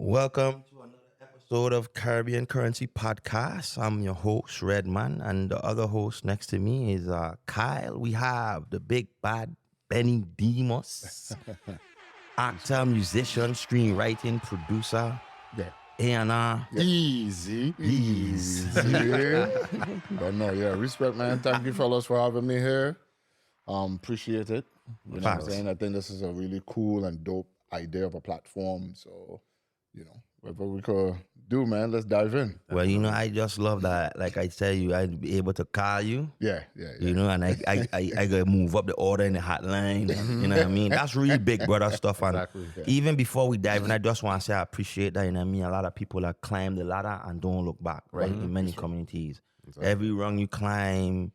Welcome to another episode of Caribbean Currency Podcast. I'm your host, Redman, and the other host next to me is Kyle. We have the big bad Benny Demos, actor, musician, screenwriting, producer, Yeah. A&R. Easy. But no, respect, man. Thank you, fellas, for having me here. Appreciate it. You know what I'm Facts. saying? I think this is a really cool and dope idea of a platform. So, whatever we could do, man, let's dive in. Well, I just love that. Like I tell you, I'd be able to call you. Yeah. And I gotta move up the order in the hotline. You know what I mean? That's really big brother stuff. And Exactly, yeah. even before we dive in, I just want to say I appreciate that. You know what I mean? A lot of people that climb the ladder and don't look back, right? In many communities. Every rung you climb,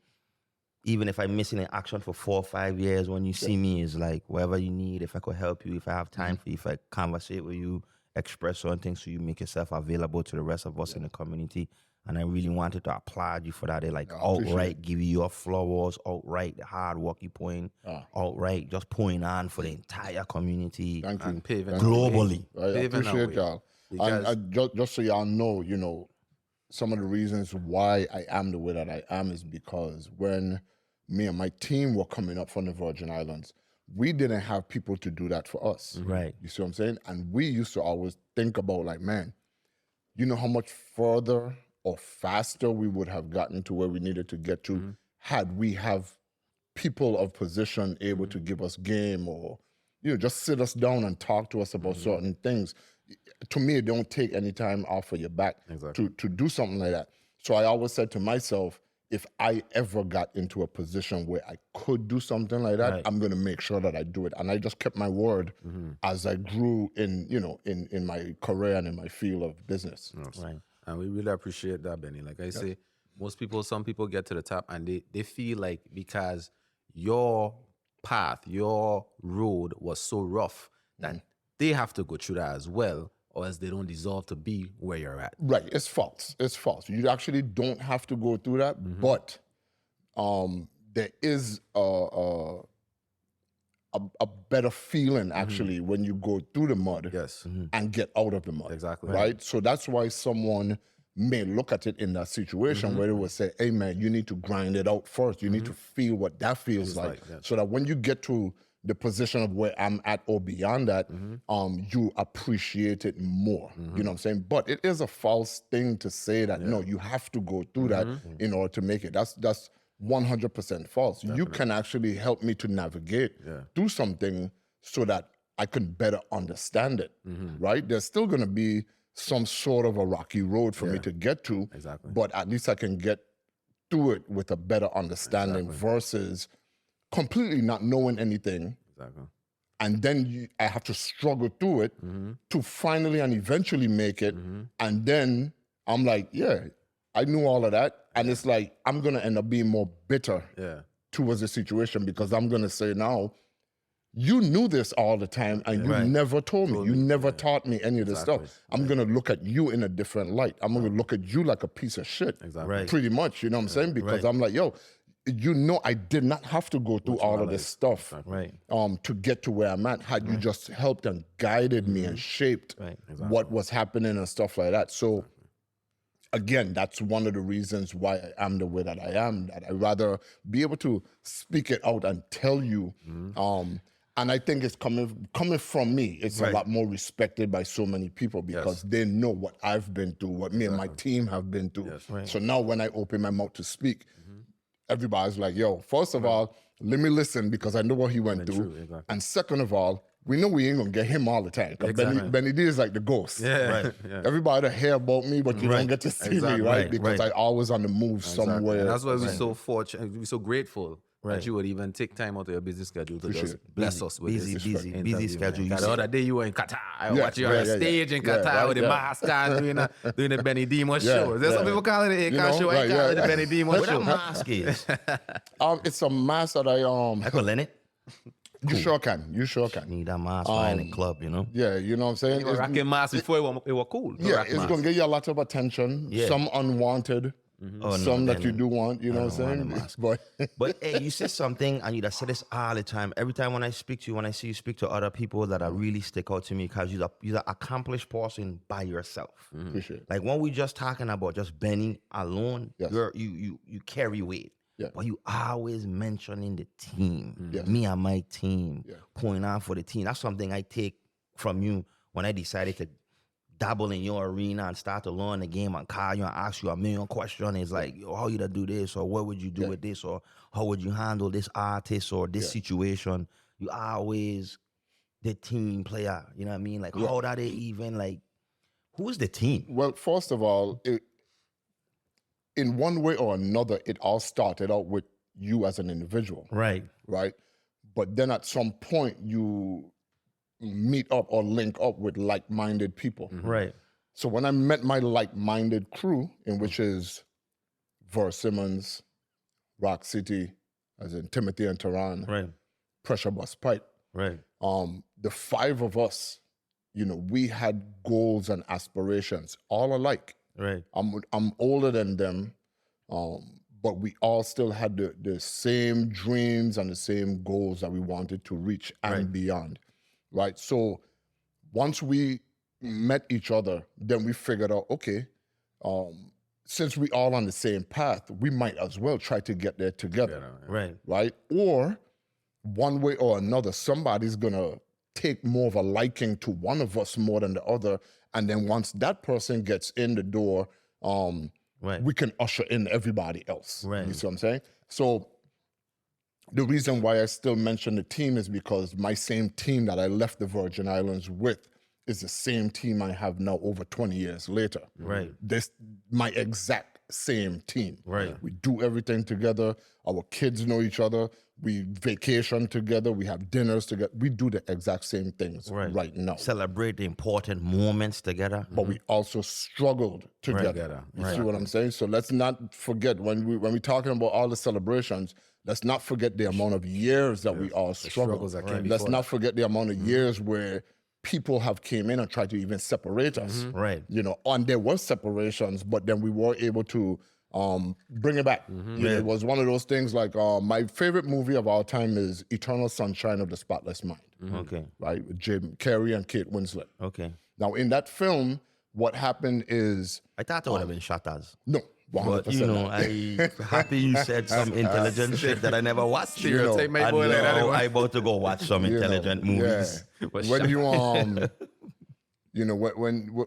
even if I'm missing in action for 4 or 5 years, when you see me, is like whatever you need. If I could help you, if I have time for you, if I conversate with you, express certain things so you make yourself available to the rest of us in the community. And I really wanted to applaud you for that. They outright give you your flowers, outright the hard work you put in, outright just pouring on for the entire community. Thank you. Paving globally. I appreciate y'all. And just so y'all know, some of the reasons why I am the way that I am is because when me and my team were coming up from the Virgin Islands, we didn't have people to do that for us. Right. You see what I'm saying? And we used to always think about like, man, you know how much further or faster we would have gotten to where we needed to get to had we have people of position able to give us game or, just sit us down and talk to us about certain things. To me, it don't take any time off of your back to do something like that. So I always said to myself, if I ever got into a position where I could do something like that, I'm going to make sure that I do it. And I just kept my word as I grew in my career and in my field of business. Right. And we really appreciate that, Benny. Like I say, some people get to the top and they feel like because your path, your road was so rough that they have to go through that as well, or else they don't deserve to be where you're at. Right, it's false. You actually don't have to go through that, but there is a better feeling actually when you go through the mud and get out of the mud. Exactly. Right? So that's why someone may look at it in that situation where they will say, hey man, you need to grind it out first. You need to feel what that feels like. So that when you get to the position of where I'm at or beyond that, you appreciate it more. You know what I'm saying? But it is a false thing to say that, no, you have to go through that in order to make it. That's 100% false. Definitely. You can actually help me to navigate through something so that I can better understand it, right? There's still gonna be some sort of a rocky road for me to get to, but at least I can get through it with a better understanding versus completely not knowing anything, and then I have to struggle through it to finally and eventually make it, and then I'm like, I knew all of that, and it's like I'm gonna end up being more bitter towards the situation because I'm gonna say now, you knew this all the time and you never told me. You never taught me any of this stuff. I'm gonna look at you in a different light. I'm gonna look at you like a piece of shit, pretty much. You know what I'm saying? Because I'm like, yo, I did not have to go through all of this stuff to get to where I'm at. Had you just helped and guided me and shaped what was happening and stuff like that. So again, that's one of the reasons why I am the way that I am, that I'd rather be able to speak it out and tell you. And I think it's coming from me. It's a lot more respected by so many people because they know what I've been through, what me and my team have been through. So now when I open my mouth to speak, everybody's like, yo, first of all, let me listen because I know what he went through. And second of all, we know we ain't gonna get him all the time. Because Benny D is like the ghost. Everybody hear about me, but you don't get to see me, right? Because I always on the move somewhere. And that's why we're so fortunate, we're so grateful that you would even take time out of your busy schedule to just bless us with busy schedule. The other day you were in Qatar. I watched you on a stage in Qatar with the mask on doing the Benny Demo show. There's some people calling it a show. I call it the Benny Demo show. What that mask is? It's a mask that I could lend it. You sure can. Need that mask in the club, Yeah, you know what I'm saying? You were rocking masks before it was cool. Yeah, it's going to get you a lot of attention, some unwanted, Oh, no, some that you then do want, you know what I'm don't want saying? them ask. But But hey, you said something, and you say this all the time. Every time when I speak to you, when I see you speak to other people that are really stick out to me, because you're an accomplished person by yourself. appreciate it. Like when we just talking about just Benny alone, Yes. you carry weight. Yeah. But you always mentioning the team, Yes. me and my team, Yeah. point out for the team. That's something I take from you when I decided to dabble in your arena and start to learn the game and call you and ask you a million questions. It's like, yo, how you to do this, or what would you do with this, or how would you handle this artist or this situation? You always the team player. You know what I mean? Like, how are they even like? Who's the team? Well, first of all, in one way or another, it all started out with you as an individual, Right. But then at some point, you meet up or link up with like-minded people. Right. So when I met my like-minded crew, in which is Ver Simmons, Rock City, as in Timothy and Tehran, Right. Pressure Bus Pipe, Right. the five of us, we had goals and aspirations, all alike. Right. I'm older than them, but we all still had the same dreams and the same goals that we wanted to reach and beyond, right? So once we met each other, then we figured out, okay, since we all on the same path, we might as well try to get there together, right? Or one way or another, somebody's gonna take more of a liking to one of us more than the other, and then once that person gets in the door, we can usher in everybody else. You see what I'm saying? So the reason why I still mention the team is because my same team that I left the Virgin Islands with is the same team I have now over 20 years later. Right. This my exact same team. Right. We do everything together. Our kids know each other. We vacation together. We have dinners together. We do the exact same things right now. Celebrate the important moments together. But we also struggled together. You see what I'm saying? So let's not forget when we're talking about all the celebrations, let's not forget the amount of years that we all struggled. Let's not forget the amount of years where people have came in and tried to even separate us. Right. And there was separations, but then we were able to bring it back. It was one of those things like my favorite movie of all time is Eternal Sunshine of the Spotless Mind. Okay. Right, with Jim Carrey and Kate Winslet. Okay. Now in that film, what happened is I thought it would have been Shutters. no. 100% But I happy you said some intelligent shit that I never watched. Stereotype my boy like that. I about to go watch some intelligent movies. Yeah. When you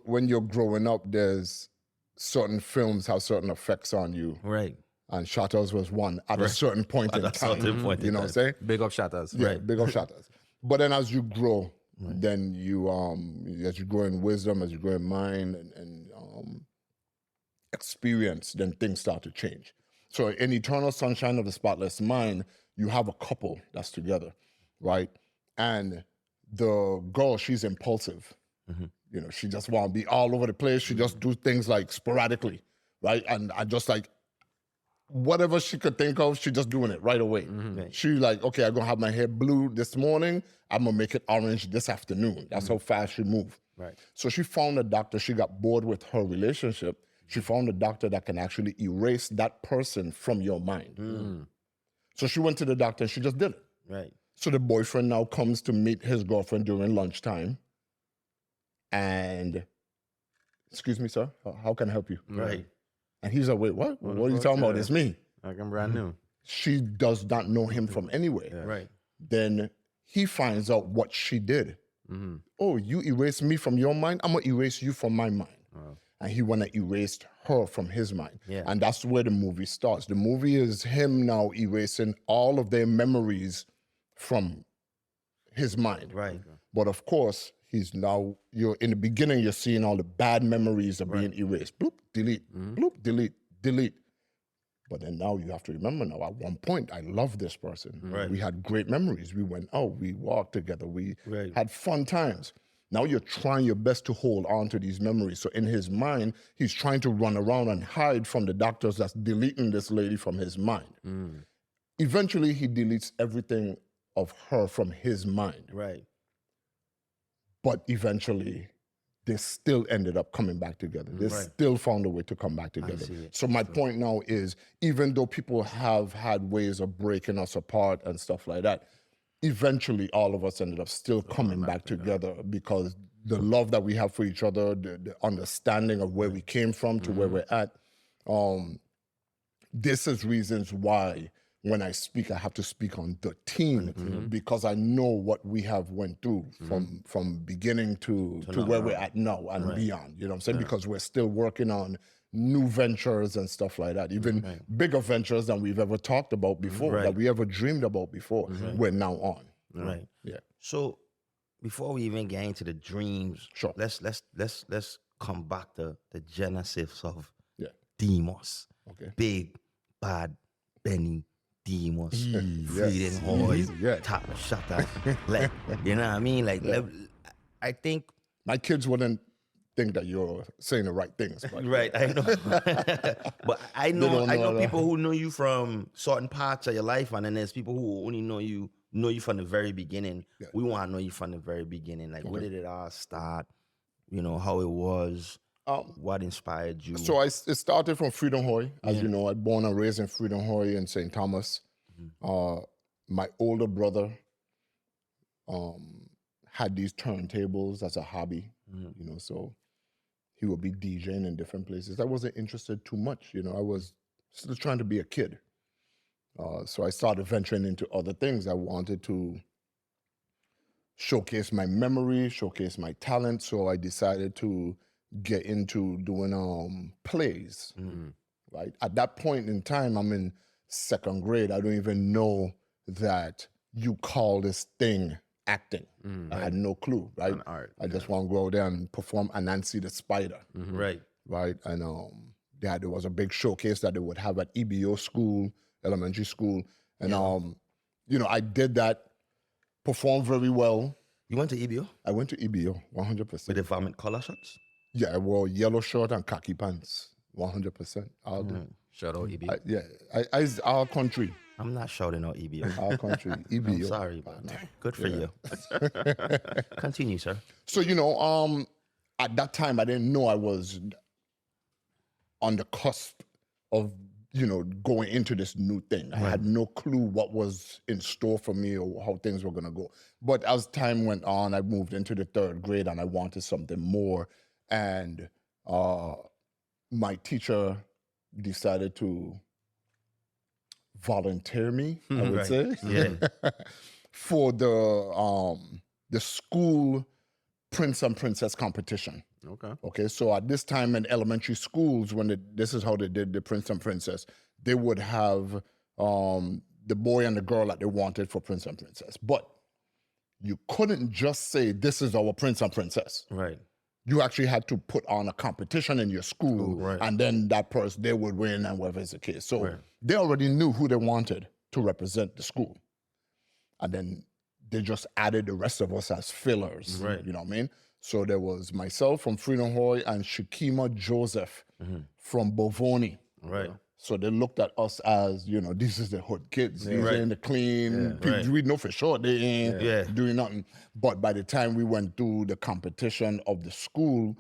when you're growing up, there's certain films have certain effects on you. Right. And Shutters was one at a certain point in time. You know what I'm saying? Big up Shatters. Yeah, big up Shutters. But then as you grow, then you as you grow in wisdom, as you grow in mind and experience, then things start to change. So in Eternal Sunshine of the Spotless Mind, you have a couple that's together, right? And the girl, she's impulsive. She just want to be all over the place. She just do things like sporadically, right? And I just like, whatever she could think of, she just doing it right away. She like, okay, I'm gonna have my hair blue this morning. I'm gonna make it orange this afternoon. That's how fast she move. Right. So she found a doctor. She got bored with her relationship. She found a doctor that can actually erase that person from your mind. So she went to the doctor and she just did it. Right. So the boyfriend now comes to meet his girlfriend during lunchtime. And, excuse me, sir, how can I help you? Right. And he's like, wait, what? What are you talking about? It's me. Like I'm brand new. She does not know him from anywhere. Right. Then he finds out what she did. Oh, you erased me from your mind? I'm going to erase you from my mind. And he went and erased her from his mind. Yeah. And that's where the movie starts. The movie is him now erasing all of their memories from his mind. Right. But of course, you're in the beginning, you're seeing all the bad memories are being erased. Bloop, delete, bloop, delete, delete. But then now you have to remember now, at one point, I loved this person. Right. We had great memories. We went out, we walked together, we had fun times. Now you're trying your best to hold on to these memories. So in his mind, he's trying to run around and hide from the doctors that's deleting this lady from his mind. Eventually, he deletes everything of her from his mind. Right. But eventually, they still ended up coming back together. They still found a way to come back together. So my point now is, even though people have had ways of breaking us apart and stuff like that, eventually all of us ended up still coming back together because the love that we have for each other, the understanding of where we came from to where we're at. This is reasons why when I speak, I have to speak on the team because I know what we have went through from beginning to where we're at now and beyond. You know what I'm saying? Because we're still working on new ventures and stuff like that, even bigger ventures than we've ever talked about before, that we ever dreamed about before. We're now on. Right. Yeah. So before we even get into the dreams, Sure. let's come back to the genesis of Yeah. Demos. Okay. Big bad Benny Demos, Freedom Hoy, top shutter. Like, you know what I mean? Like, I think my kids wouldn't think that you're saying the right things. But right, I know. But I know people who know you from certain parts of your life, and then there's people who only know you from the very beginning. Yeah. We want to know you from the very beginning. Like, where did it all start? You know, how it was. What inspired you? So it started from Freedom Hoy. As you know, I was born and raised in Freedom Hoy in St. Thomas. My older brother had these turntables as a hobby, you know, so he would be DJing in different places. I wasn't interested too much, you know, I was still trying to be a kid. So I started venturing into other things. I wanted to showcase my memory, showcase my talent, so I decided to get into doing plays, right? At that point in time, I'm in 2nd grade. I don't even know that you call this thing acting. I had no clue, right? An art. I just want to go out there and perform Anansi the Spider, Right. And there was a big showcase that they would have at EBO school, elementary school, and you know, I did that, performed very well. You went to EBO? I went to EBO, 100%. With the vomit collar shots? Yeah, I wore yellow shirt and khaki pants, 100%. All day. Shout out EBO. I our country. I'm not shouting out EBO. Our country, EBO. I'm sorry, but good for you. Continue, sir. So, you know, at that time, I didn't know I was on the cusp of, you know, going into this new thing. I had no clue what was in store for me or how things were going to go. But as time went on, I moved into the 3rd grade and I wanted something more. And my teacher decided to volunteer me, I would say, for the school Prince and Princess competition. Okay. So at this time in elementary schools, this is how they did the Prince and Princess, they would have the boy and the girl that they wanted for Prince and Princess. But you couldn't just say, this is our Prince and Princess. Right. You actually had to put on a competition in your school, and then that person, they would win, and whatever is the case. So they already knew who they wanted to represent the school. And then they just added the rest of us as fillers, you know what I mean? So there was myself from Freedom Hoy and Shakima Joseph from Bovoni. Right. So they looked at us as, you know, this is the hood kids. These ain't the clean. We know for sure they ain't doing nothing. But by the time we went through the competition of the school,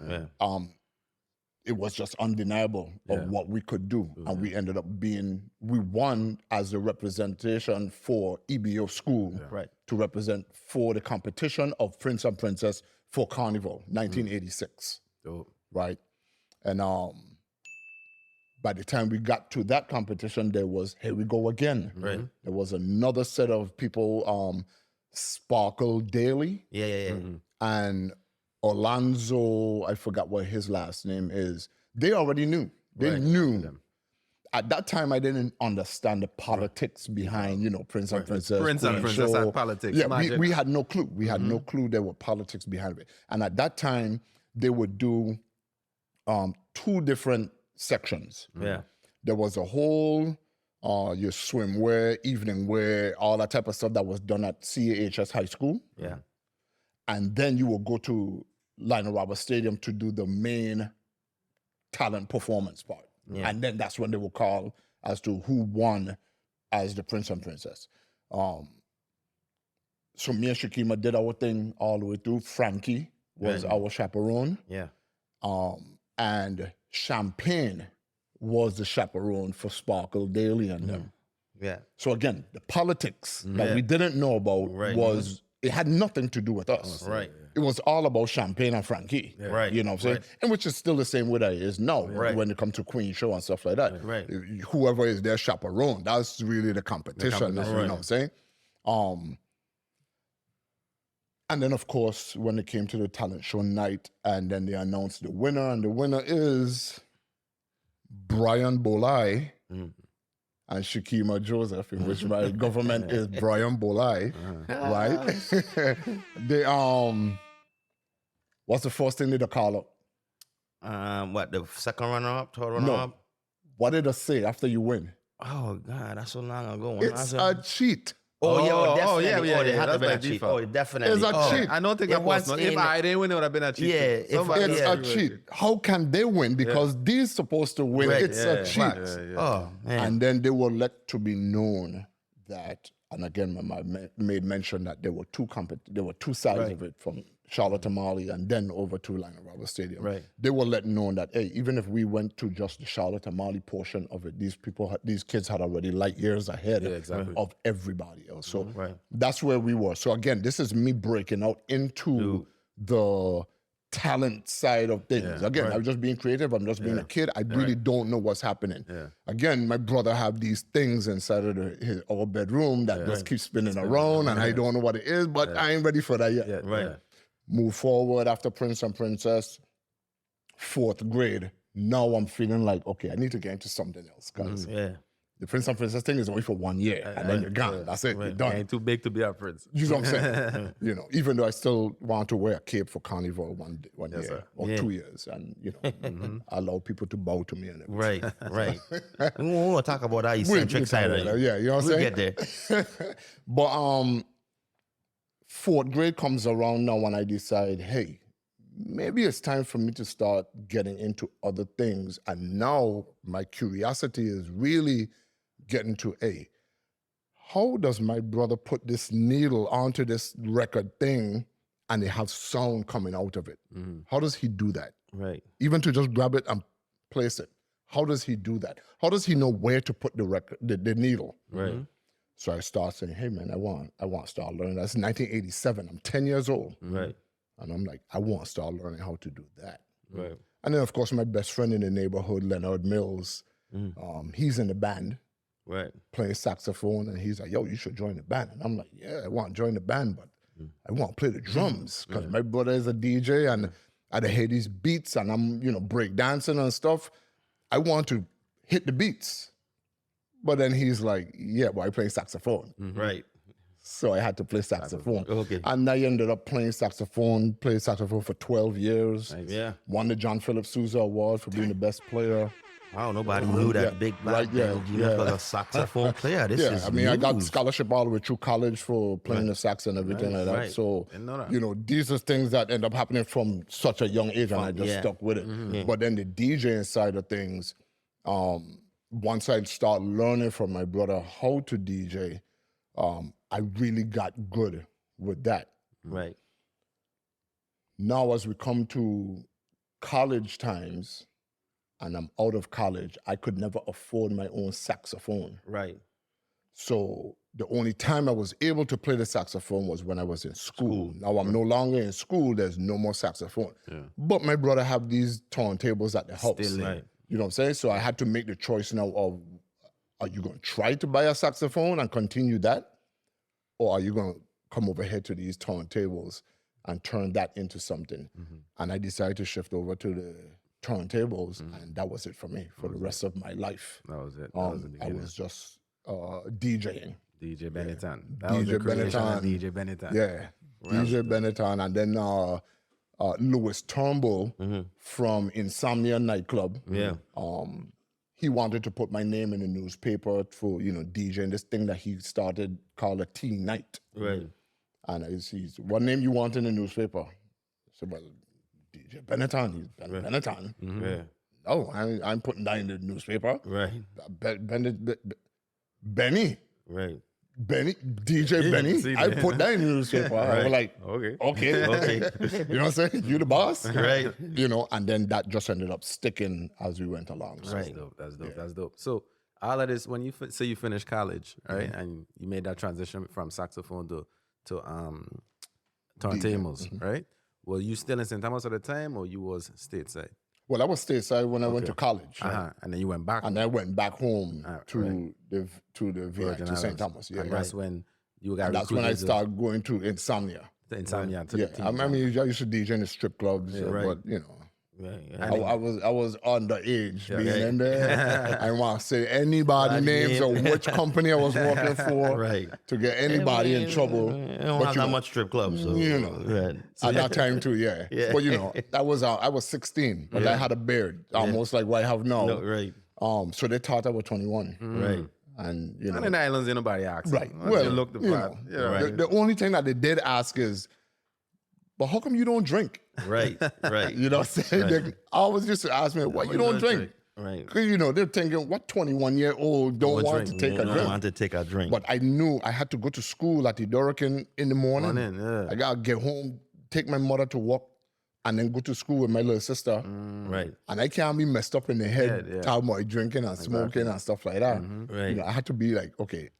it was just undeniable of what we could do. And we ended up we won as a representation for EBO school to represent for the competition of Prince and Princess for Carnival, 1986. Right? And by the time we got to that competition, there was, here we go again. Right. There was another set of people, Sparkle Daly. And Orlando, I forgot what his last name is. They already knew. They knew. At that time, I didn't understand the politics behind, you know, Prince and Princess. Prince and Princess had politics. Yeah, we had no clue. We had no clue there were politics behind it. And at that time, they would do 2 different sections. There was a whole your swimwear, evening wear, all that type of stuff that was done at CAHS High School. And then you will go to Lionel Roberts Stadium to do the main talent performance part. And then that's when they will call as to who won as the Prince and Princess. So me and Shakima did our thing all the way through. Frankie was our chaperone. Yeah. And Champagne was the chaperone for Sparkle Daily and them. Yeah. So again, the politics that we didn't know about was, it had nothing to do with us. Right. It was all about Champagne and Frankie. Right. You know what I'm saying? Right. And which is still the same way that it is now Right. when it comes to Queen Show and stuff like that. Right. Whoever is their chaperone, that's really the competition. You know what I'm saying? And then, of course, when it came to the talent show night, and then they announced the winner, and the winner is Brian Bolai and Shakima Joseph, in which my government is Brian Bolai, right? They what's the first thing they call up? What, the second runner-up, third runner-up? What did they say after you win? Oh God, that's so long ago. It's a cheat. Definitely. They had to be a like cheat. default. Definitely. It's a cheat. I don't think that was not. If I didn't win, it would have been a cheat. Yeah, It's a cheat. How can they win? Because these supposed to win. Right. It's a cheat. Oh man. And then they were let to be known that, and again, I made mention that there were two sides of it, from Charlotte Amali and then over to Lionel Roberts Stadium. Right. They were let known that, hey, even if we went to just the Charlotte Amali portion of it, these kids had already light years ahead of everybody else. So that's where we were. So again, this is me breaking out into the talent side of things. Again, I'm just being creative. I'm just being a kid. I really don't know what's happening. Again, my brother have these things inside of our bedroom that just keep spinning around, and I don't know what it is, but I ain't ready for that yet. Move forward after Prince and Princess, 4th grade. Now I'm feeling like, okay, I need to get into something else, because the Prince and Princess thing is only for 1 year, and then you're gone. That's it. You're done. I ain't too big to be a prince. You know what I'm saying? You know, even though I still want to wear a cape for Carnival one year or 2 years, and you know, allow people to bow to me and everything. Right. We won't talk about that eccentric side of it. Yeah, you know what I'm saying? We'll get there. But 4th grade comes around now, and I decide, hey, maybe it's time for me to start getting into other things. And now my curiosity is really getting to, hey, how does my brother put this needle onto this record thing and it have sound coming out of it? How does he do that? Right. Even to just grab it and place it. How does he do that? How does he know where to put the record, the needle? Right. So I start saying, hey man, I want to start learning. That's 1987. I'm 10 years old. Right. And I'm like, I want to start learning how to do that. Right. And then of course my best friend in the neighborhood, Leonard Mills, he's in the band. Right. Playing saxophone, and he's like, yo, you should join the band. And I'm like, yeah, I want to join the band, but I want to play the drums, because my brother is a DJ, and I hear these beats, and I'm, break dancing and stuff. I want to hit the beats. But then he's like, yeah, but I play saxophone. Right. So I had to play saxophone. Okay. And I ended up played saxophone for 12 years. Nice. Yeah. Won the John Philip Sousa Award for being the best player. Wow, nobody knew that big black was a saxophone player. This is I got scholarship all the way through college for playing the sax and everything like that. Right. So, these are things that end up happening from such a young age, and I just stuck with it. But then the DJing side of things, once I start learning from my brother how to DJ, I really got good with that. Right. Now, as we come to college times, and I'm out of college, I could never afford my own saxophone. Right. So the only time I was able to play the saxophone was when I was in school. Now I'm no longer in school, there's no more saxophone. Yeah. But my brother have these turntables at the house. Still, right. You know what I'm saying? So I had to make the choice now of, are you going to try to buy a saxophone and continue that? Or are you going to come over here to these turntables and turn that into something? And I decided to shift over to the turntables, and that was it for me for the rest of my life. That was it. That was the I was just DJing. DJ Benetton. That was the creation of DJ Benetton. Yeah, DJ Benetton, and then Louis Turnbull from Insomnia Nightclub. Yeah. He wanted to put my name in the newspaper for DJing this thing that he started called a teen night. Right. And he's, what name you want in the newspaper? I said, well, DJ Benetton. He's Benetton. Yeah. No, I'm putting that in the newspaper. Right. Benny. Right. DJ Benny. I put that in the newspaper. I was like, okay. You know what I'm saying? You the boss, right? You know, and then that just ended up sticking as we went along. So. Right. That's dope. So all of this, when you say you finished college, right, and you made that transition from saxophone to turntables, right? Were you still in St. Thomas at the time, or you was stateside? Well, I was stateside when I went to college, and then you went back, and I went back home to the VI to St. Thomas. Yeah, and that's when you got. And that's when I started going to Insomnia. The Insomnia, to the I mean, I used to DJ in the strip clubs, but you know. I was underage being in there. I don't want to say anybody names or which company I was working for to get anybody in trouble. I don't have that much strip clubs, so you know, at that time too, But you know, I was 16, but I had a beard, almost like what I have now. So they thought I was 21, right? And you know, and in the islands, ain't nobody asked, right? Well, you look the part. The only thing that they did ask is, but how come you don't drink? Right. You know what I'm saying? They always used to ask me, why you don't drink? Right. Because, you know, they're thinking, what 21-year-old don't want to take a drink? Want to take a drink. But I knew I had to go to school at the Dorican in the morning. I got to get home, take my mother to work, and then go to school with my little sister. Right. And I can't be messed up in the head, talking about drinking and smoking and stuff like that. Right. You know, I had to be like, okay,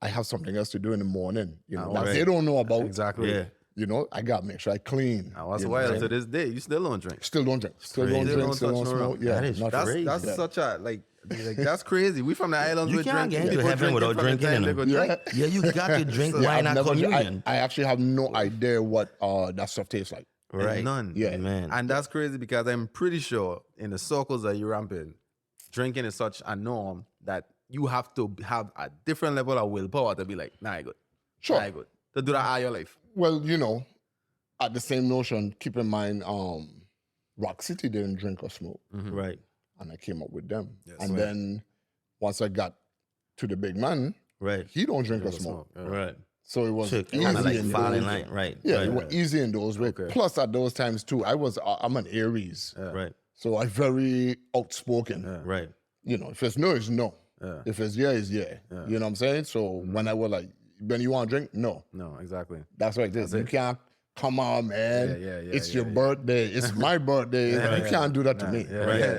I have something else to do in the morning. You know, that they don't know about. Exactly. Yeah. You know, I got to make sure I clean. That's why to this day, you still don't drink. Still don't drink. Still don't smoke. Yeah, that's such a like that's crazy. We from the islands. You can't get into heaven without drinking. Yeah, you got to drink wine at communion. I actually have no idea what that stuff tastes like. Right. None. Yeah, man. And that's crazy because I'm pretty sure in the circles that you ramp in, drinking is such a norm that you have to have a different level of willpower to be like, nah, I good. Sure. Nah, I good. To do that all your life. Well, you know, at the same notion, keep in mind, Rock City didn't drink or smoke. Right. And I came up with them. And then once I got to the big man, he don't drink or smoke. Right. So it was easy like in falling those. line. Right. Yeah, it was easy in those ways. Plus at those times too, I'm an Aries. Right. So I'm very outspoken. Right. You know, if it's no, it's no. If it's yeah, it's yeah. You know what I'm saying? So when I was like, Ben, you want to drink? No. No, exactly. That's what it is. You can't come on, man. It's your birthday. It's my birthday. You can't do that to me.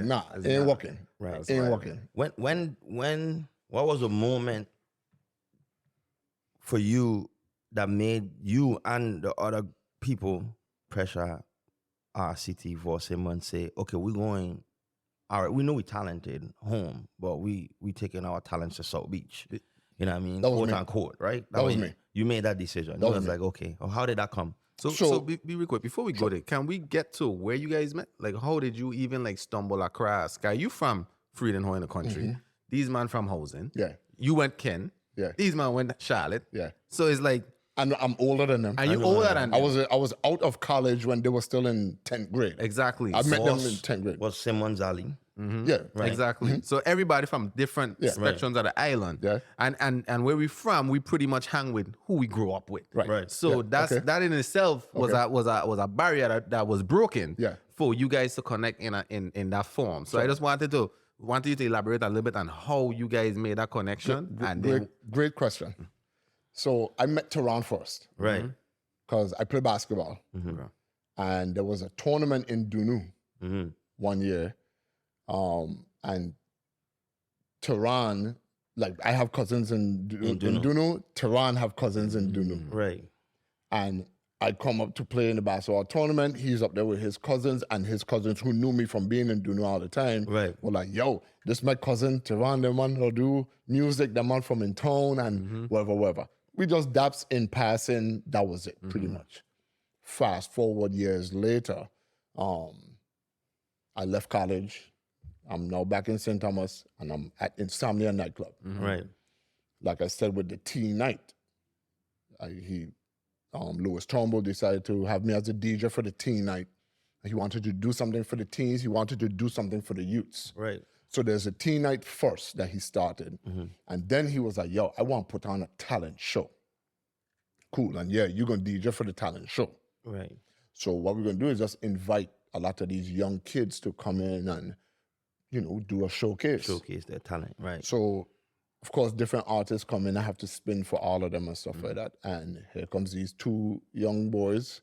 Nah, it ain't working. Right. Ain't working. When what was the moment for you that made you and the other people pressure RCT for someone say, okay, we're going, all right, we know we're talented home, but we taking our talents to South Beach. You know what I mean? Quote unquote, right? That was me. You made that decision. You was like, okay, well, how did that come? So be real quick, before we go there, can we get to where you guys met? Like, how did you even like stumble across? Guy, you from Freedom Hall in the country. These man from housing. Yeah. You went Ken. Yeah. These man went Charlotte. Yeah. So it's like, and I'm older than them. And you older than them. I was out of college when they were still in 10th grade. Exactly. I met them in 10th grade. Was Simmons Ali? Yeah. Right. Exactly. So everybody from different spectrums of the island. Yeah. And where we from, we pretty much hang with who we grew up with. Right. So that in itself was a barrier that was broken for you guys to connect in that form. So I just wanted you to elaborate a little bit on how you guys made that connection. Great question. So I met Tehran first. Right. Because I play basketball. And there was a tournament in Dunu one year. And Tehran, like I have cousins in Dunu. Tehran have cousins in Dunu. Right. And I come up to play in the basketball tournament. He's up there with his cousins, and his cousins who knew me from being in Dunu all the time were like, yo, this is my cousin, Tehran, the man who do music, the man from in town, and whatever. We just daps in passing. That was it, pretty much. Fast forward years later, I left college. I'm now back in St. Thomas, and I'm at Insomnia nightclub. Right. Like I said, with the teen night, Louis Trumbull decided to have me as a DJ for the teen night. He wanted to do something for the teens. He wanted to do something for the youths. Right. So there's a teen night first that he started. And then he was like, yo, I want to put on a talent show. Cool. And yeah, you're going to DJ for the talent show. Right. So what we're going to do is just invite a lot of these young kids to come in and, do a showcase. Showcase their talent. Right. So of course, different artists come in. I have to spin for all of them and stuff like that. And here comes these two young boys.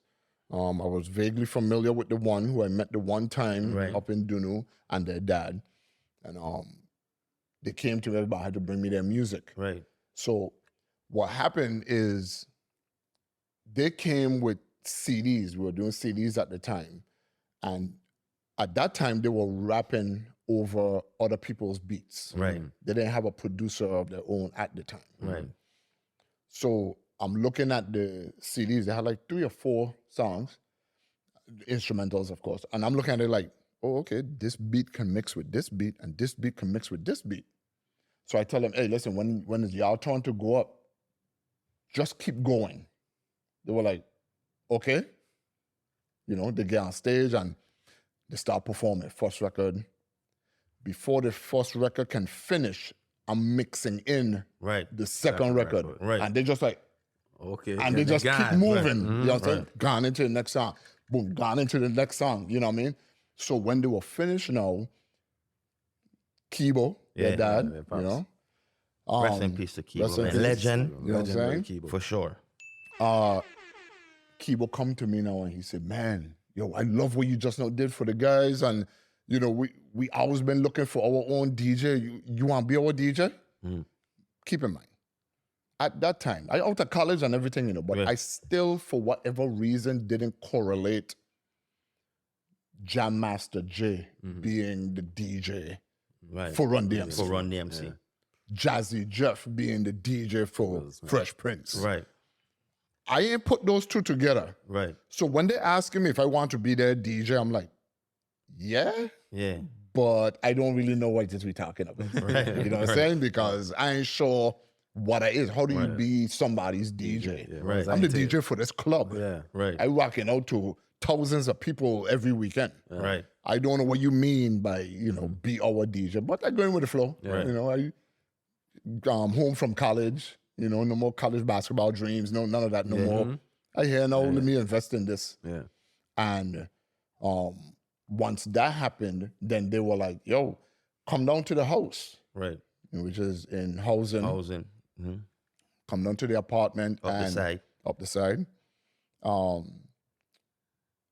I was vaguely familiar with the one who I met the one time up in Dunu and their dad. And they came to me, but I had to bring me their music. Right. So what happened is they came with CDs. We were doing CDs at the time. And at that time, they were rapping over other people's beats. Right. They didn't have a producer of their own at the time. Right. So I'm looking at the CDs. They had like 3 or 4 songs, instrumentals, of course. And I'm looking at it like, oh, okay, this beat can mix with this beat, and this beat can mix with this beat. So I tell them, hey, listen, when it's y'all turn to go up, just keep going. They were like, okay. You know, they get on stage and they start performing. First record. Before the first record can finish, I'm mixing in the second record. Right. And they just like, okay. And they just keep moving. You know what I'm saying? Gone into the next song. Boom, gone into the next song. You know what I mean? So when they were finished now, Kibo, their dad, you know. Rest in peace to Kibo, man. Legend. You know what I'm saying? Kibo. For sure. Kibo come to me now and he said, man, yo, I love what you just now did for the guys. And, you know, we always been looking for our own DJ. You want to be our DJ? Keep in mind, at that time, I out of college and everything, you know, but I still, for whatever reason, didn't correlate Jam Master J being the DJ for Run DMC. For Run DMC. Yeah. Jazzy Jeff being the DJ for Fresh Prince. Right. I ain't put those two together. Right. So when they asking me if I want to be their DJ, I'm like, yeah. But I don't really know what it is we talking about. Right. You know what I'm saying? Because I ain't sure what it is. How do you be somebody's DJ? Yeah, right. I'm the DJ for this club. Yeah. Right. I rocking out to thousands of people every weekend. Right. I don't know what you mean by, you know, be our DJ, but I go in with the flow. Right. You know, I home from college, you know, no more college basketball dreams, none of that no more. I hear now, let me invest in this. Yeah. And once that happened, then they were like, yo, come down to the house. Right. Which is in housing. Come down to the apartment. Up the side.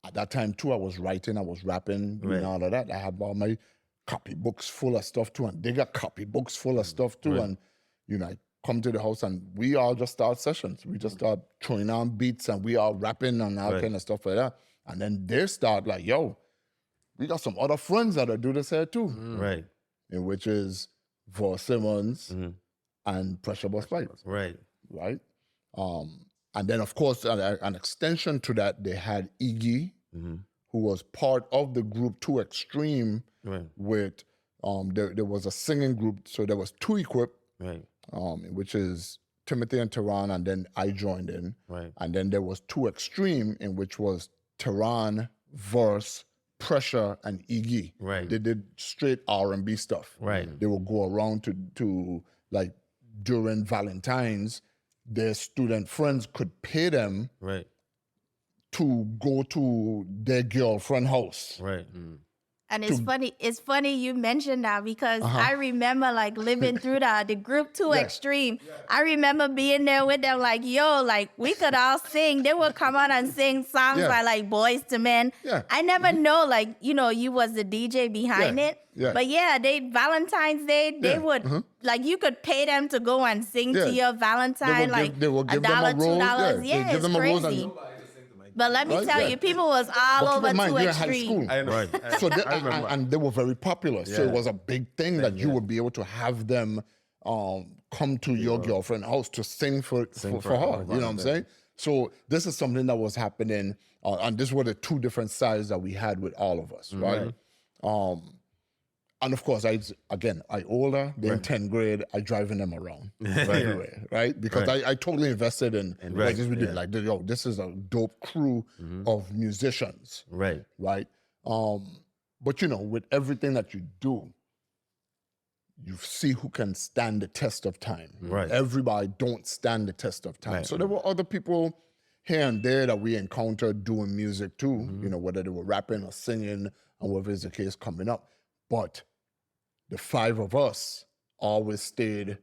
At that time too, I was writing, I was rapping, doing all of that. I had all my copybooks full of stuff too, and they got copybooks full of stuff too. And, you know, I come to the house and we all just start sessions. We just start throwing on beats and we all rapping and all kind of stuff like that. And then they start like, yo, we got some other friends that do this here too. Right. In which is Vor Simmons and Pressure Bus Pipe. Right. Right. And then, of course, an extension to that, they had Iggy, who was part of the group Too Extreme with, there was a singing group, so there was Two Equip, which is Timothy and Tehran, and then I joined in. Right. And then there was Too Extreme, in which was Tehran, Verse, Pressure, and Iggy. Right. They did straight R&B stuff. Right. They would go around to like, during Valentine's, their student friends could pay them to go to their girlfriend's house. Right. And it's funny you mentioned that because I remember like living through the group Too Extreme. I remember being there with them like, yo, like we could all sing. They would come out and sing songs by like Boys to Men. I never know like, you know, you was the DJ behind it. But Valentine's Day, they would like you could pay them to go and sing to your Valentine they will give $1, them a rose. $2. Yeah, give them it's a rose crazy. But let me tell you, people was all over Too Extreme. I know. Right. So and they were very popular. So it was a big thing that you would be able to have them come to your girlfriend's house to sing for her. You know what I'm saying? So this is something that was happening. And these were the two different sides that we had with all of us, right? And of course, I older, they're in 10th grade, I driving them around everywhere, right? Because I totally invested in like this we did. Like, yo, this is a dope crew of musicians. Right. Right? But you know, with everything that you do, you see who can stand the test of time. Right. Everybody don't stand the test of time. Right. So there were other people here and there that we encountered doing music too, you know, whether they were rapping or singing and whatever is the case coming up. But the 5 of us always stayed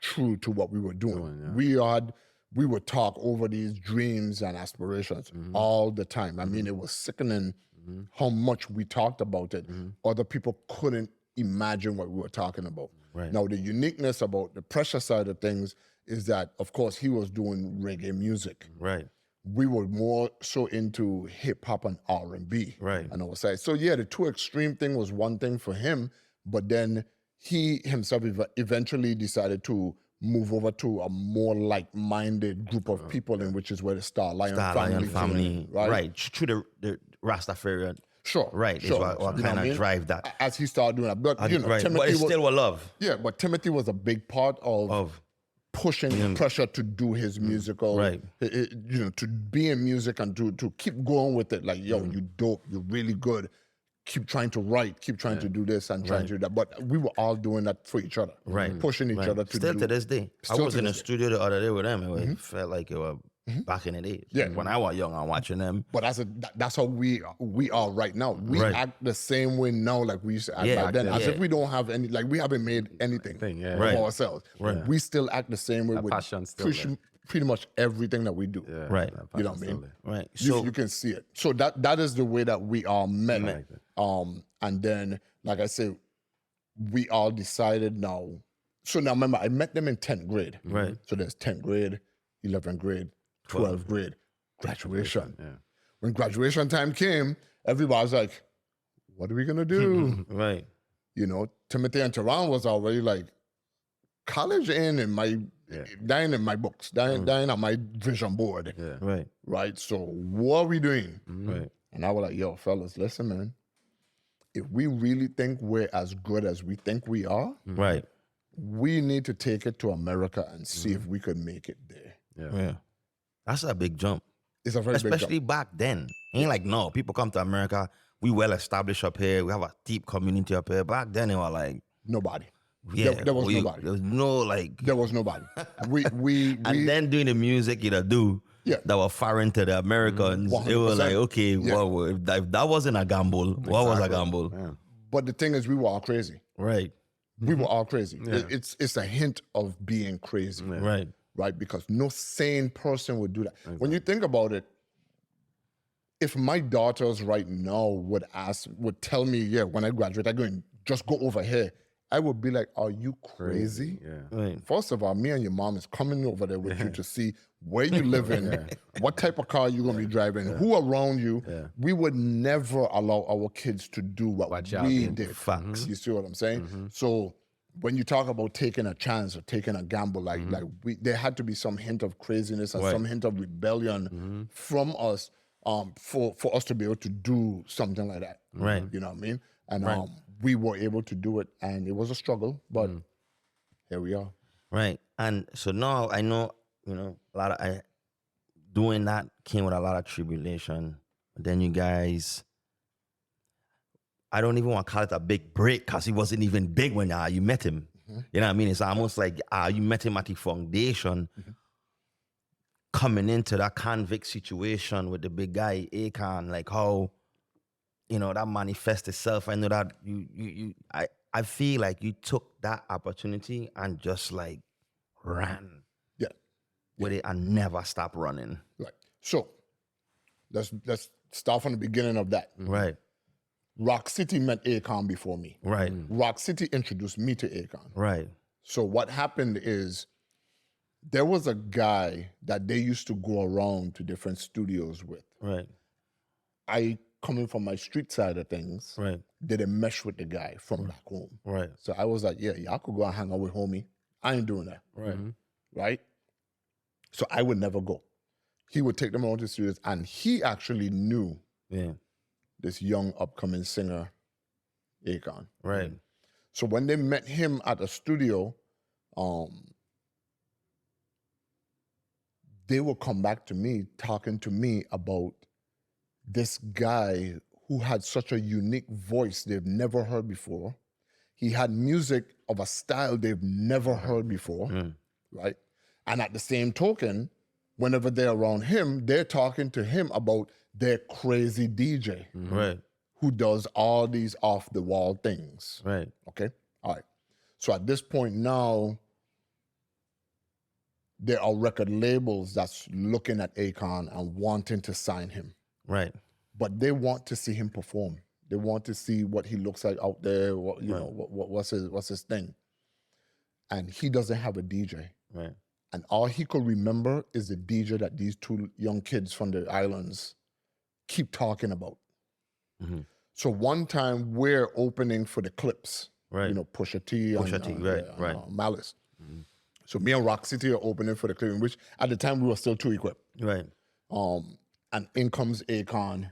true to what we were doing. We would talk over these dreams and aspirations all the time. I mean, it was sickening how much we talked about it. Other people couldn't imagine what we were talking about. Right. Now, the uniqueness about the Pressure side of things is that, of course, he was doing reggae music. Right. We were more so into hip hop and R&B. Right. On our side. So yeah, the two extreme thing was one thing for him, but then he himself eventually decided to move over to a more like-minded group of people, in which is where the Star Lion family, right? Through the Rastafarian. Sure. Right. Sure. Is what kind of drive that. As he started doing that. But, Right. Timothy But it's still with love. Yeah, but Timothy was a big part of pushing Pressure to do his musical, right? To be in music and to keep going with it. Like, yo, you dope, you're really good. Keep trying to write, keep trying to do this and trying to do that. But we were all doing that for each other, right? Pushing each other to still to this day. I was in the studio the other day with them. It felt like it was back in the day. Yeah. When I was young, I'm watching them. But that's how we are right now. We act the same way now like we used to act back then. As if we don't have any, like we haven't made anything of ourselves. Right. We still act the same way with pretty much everything that we do. Yeah, right. You know what I mean? Right. So you can see it. So that is the way that we all met. And then, like I said, we all decided now. So now remember, I met them in 10th grade. Right. So there's 10th grade, 11th grade, 12th grade, graduation. Yeah. When graduation time came, everybody was like, what are we going to do? Right. Timothy and Teron was already like, college in my, dying in my books, dying on my vision board. Yeah. Right. Right? So what are we doing? Right. And I was like, yo, fellas, listen, man. If we really think we're as good as we think we are, right, we need to take it to America and see if we could make it there. Yeah. That's a big jump. It's a very big jump. Especially back then. Ain't like, no, people come to America, we well established up here, we have a deep community up here. Back then, it was like... Nobody. Yeah, there was nobody. There was no, like... There was nobody. We and then doing the music you do, that were foreign to the Americans, it was like, okay, well, if that wasn't a gamble, what was a gamble? Yeah. But the thing is, we were all crazy. Right. We were all crazy. Yeah. It's a hint of being crazy. Yeah. Right. Right? Because no sane person would do that. Exactly. When you think about it, if my daughters right now would tell me, when I graduate, I'm going to just go over here, I would be like, are you crazy? Yeah. Right. First of all, me and your mom is coming over there with you to see where you live in, what type of car you're going to be driving, who around you. Yeah. We would never allow our kids to do what we did. Facts. You see what I'm saying? So when you talk about taking a chance or taking a gamble, there had to be some hint of craziness and some hint of rebellion from us for us to be able to do something like that. Right. You know what I mean? And we were able to do it, and it was a struggle, but here we are. Right. And so now I know, a lot of doing that came with a lot of tribulation. Then you guys, I don't even want to call it a big break because he wasn't even big when you met him. You know what I mean? It's almost like you met him at the foundation, coming into that convict situation with the big guy, Akon, like how, that manifests itself. I know that I feel like you took that opportunity and just like ran with it and never stop running. Right. So let's start from the beginning of that. Right. Rock City met Akon before me. Right. Rock City introduced me to Akon. Right. So what happened is there was a guy that they used to go around to different studios with. Right. I, coming from my street side of things, didn't mesh with the guy from back home. Right. So I was like, y'all could go and hang out with homie. I ain't doing that. Right. Right? So I would never go. He would take them around to the studios, and he actually knew this young upcoming singer, Akon. Right. So when they met him at a studio, they would come back to me, talking to me about this guy who had such a unique voice they've never heard before. He had music of a style they've never heard before, right? And at the same token, whenever they're around him, they're talking to him about their crazy DJ, right, who does all these off-the-wall things. Right. Okay? All right. So at this point now, there are record labels that's looking at Akon and wanting to sign him. Right. But they want to see him perform. They want to see what he looks like out there. What, you know, what's his thing. And he doesn't have a DJ. Right. And all he could remember is the DJ that these two young kids from the islands keep talking about. Mm-hmm. So one time we're opening for the Clips. Right. You know, Pusha T and Malice. Mm-hmm. So me and Rock City are opening for the Clips, which at the time we were still 2 Equipped. Right. And in comes Akon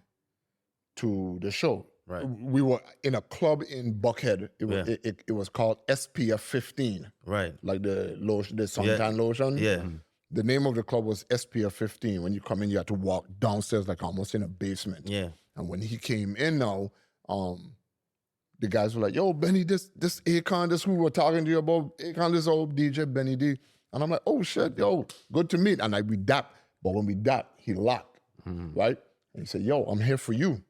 to the show. Right. We were in a club in Buckhead. It was called SPF 15. Right. Like the lotion, the suntan lotion. Yeah. The name of the club was SPF 15. When you come in, you have to walk downstairs like almost in a basement. Yeah. And when he came in now, the guys were like, yo, Benny, this Akon, this who we're talking to you about, Akon, this old DJ Benny D. And I'm like, oh shit, yo, good to meet. And we dap. But when we dap, he locked, right? And he said, yo, I'm here for you.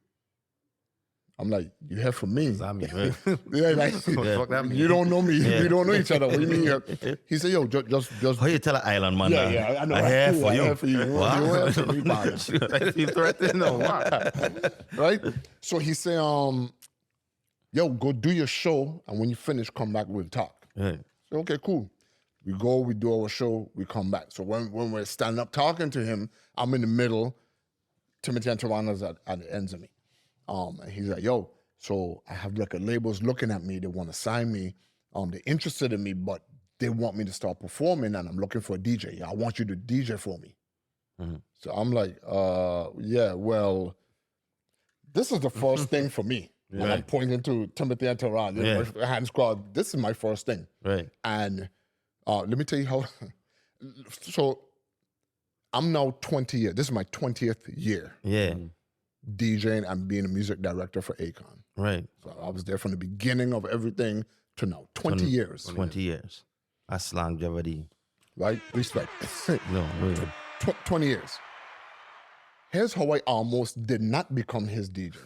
I'm like, you here for me? Right. Yeah, like, you don't know me. We don't know each other. What do you mean here? He said, yo, just. How you tell an island man? Yeah, I know. I'm here for you. I'm here for you. Wow. You here for me, man. You threatened or what? Right? So he said, yo, go do your show, and when you finish, come back, we'll talk. Right. So, okay, cool. We go, we do our show, we come back. So when we're standing up talking to him, I'm in the middle, Timothy and Tawana at the ends of me. And he's like, yo, so I have record labels looking at me, they want to sign me, they're interested in me, but they want me to start performing, and I'm looking for a DJ. I want you to DJ for me. Mm-hmm. So I'm like, yeah, well, this is the first thing for me. When I'm pointing to Timothy and Tawana, hand squad, this is my first thing. Right. And let me tell you how, so I'm now 20 years, this is my 20th year. Yeah. DJing and being a music director for Akon. Right. So I was there from the beginning of everything to now. 20 years. 20 years. That's longevity. Right? Respect. No, really. 20 years. Here's how I almost did not become his DJ.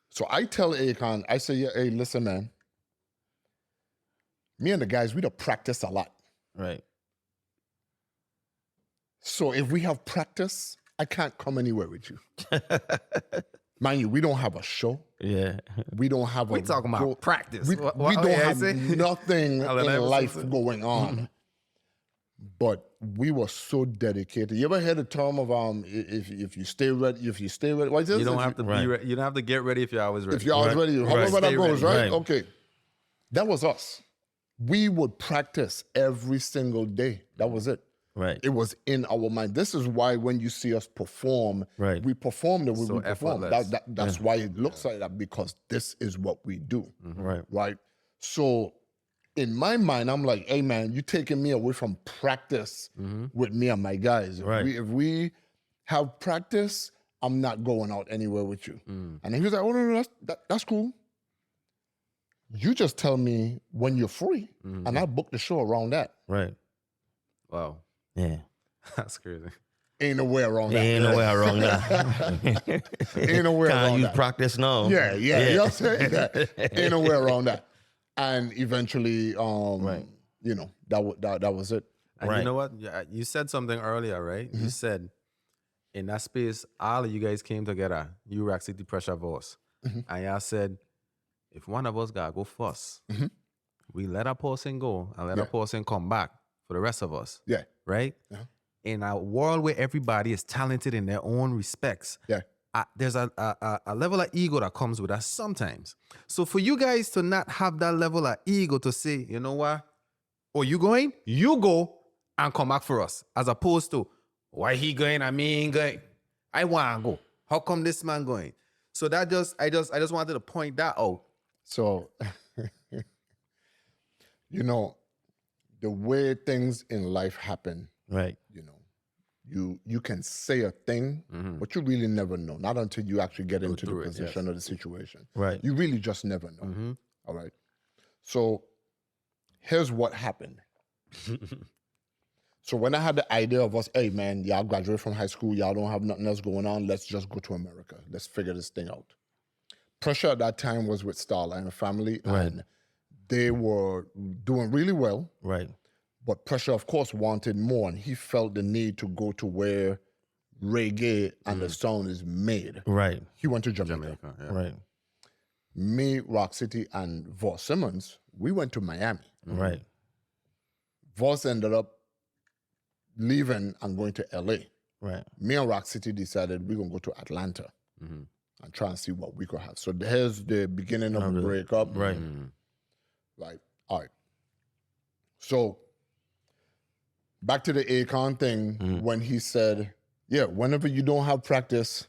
So I tell Akon, I say, yeah, hey, listen, man. Me and the guys, we don't practice a lot. Right. So if we have practice, I can't come anywhere with you. Mind you, we don't have a show. Yeah. We don't have we talking about practice. We don't have nothing in life going on. But we were so dedicated. You ever heard the term of if you stay ready, what is this? You don't have to be ready. You don't have to get ready if you're always ready. If you're always ready, however that goes, right? Right. Okay. That was us. We would practice every single day. That was it. Right. It was in our mind. This is why when you see us perform, we perform the way we perform. That's why it looks like that, because this is what we do. Right. Right. So in my mind, I'm like, hey man, you taking me away from practice with me and my guys. If we have practice, I'm not going out anywhere with you. And he was like, oh no, that's cool. You just tell me when you're free, and I book the show around that. Right. Wow. Yeah. That's crazy. Ain't no way around that. Ain't no way around that. Ain't no way around Can't use that. practice now. Yeah. You know what I'm saying? Ain't no way around that. And eventually, you know, that was it. And you know what? You said something earlier, right? You said in that space, all of you guys came together. You Rock City Pressure Force. And y'all said, if one of us gotta go first, we let a person go and let a person come back for the rest of us. Yeah. Right? In a world where everybody is talented in their own respects, there's a level of ego that comes with that sometimes. So for you guys to not have that level of ego to say, you know what? Oh, you going? You go and come back for us. As opposed to, why he going and me ain't going? I want to go. How come this man going? So that I just wanted to point that out. So, you know, the way things in life happen, right? You know, you can say a thing, but you really never know. Not until you actually get into the position or the situation. Right. You really just never know. All right. So here's what happened. So when I had the idea of us, hey man, y'all graduate from high school, y'all don't have nothing else going on, let's just go to America. Let's figure this thing out. Pressure at that time was with Starline and family, and they were doing really well. Right. But Pressure, of course, wanted more, and he felt the need to go to where reggae and the sound is made. Right. He went to Jamaica. Yeah. Right. Me, Rock City, and Voss Simmons, we went to Miami. Right. Voss ended up leaving and going to LA. Right. Me and Rock City decided we're going to go to Atlanta and try and see what we could have. So here's the beginning of the breakup. Right. Right. All right. So back to the Akon thing when he said, yeah, whenever you don't have practice,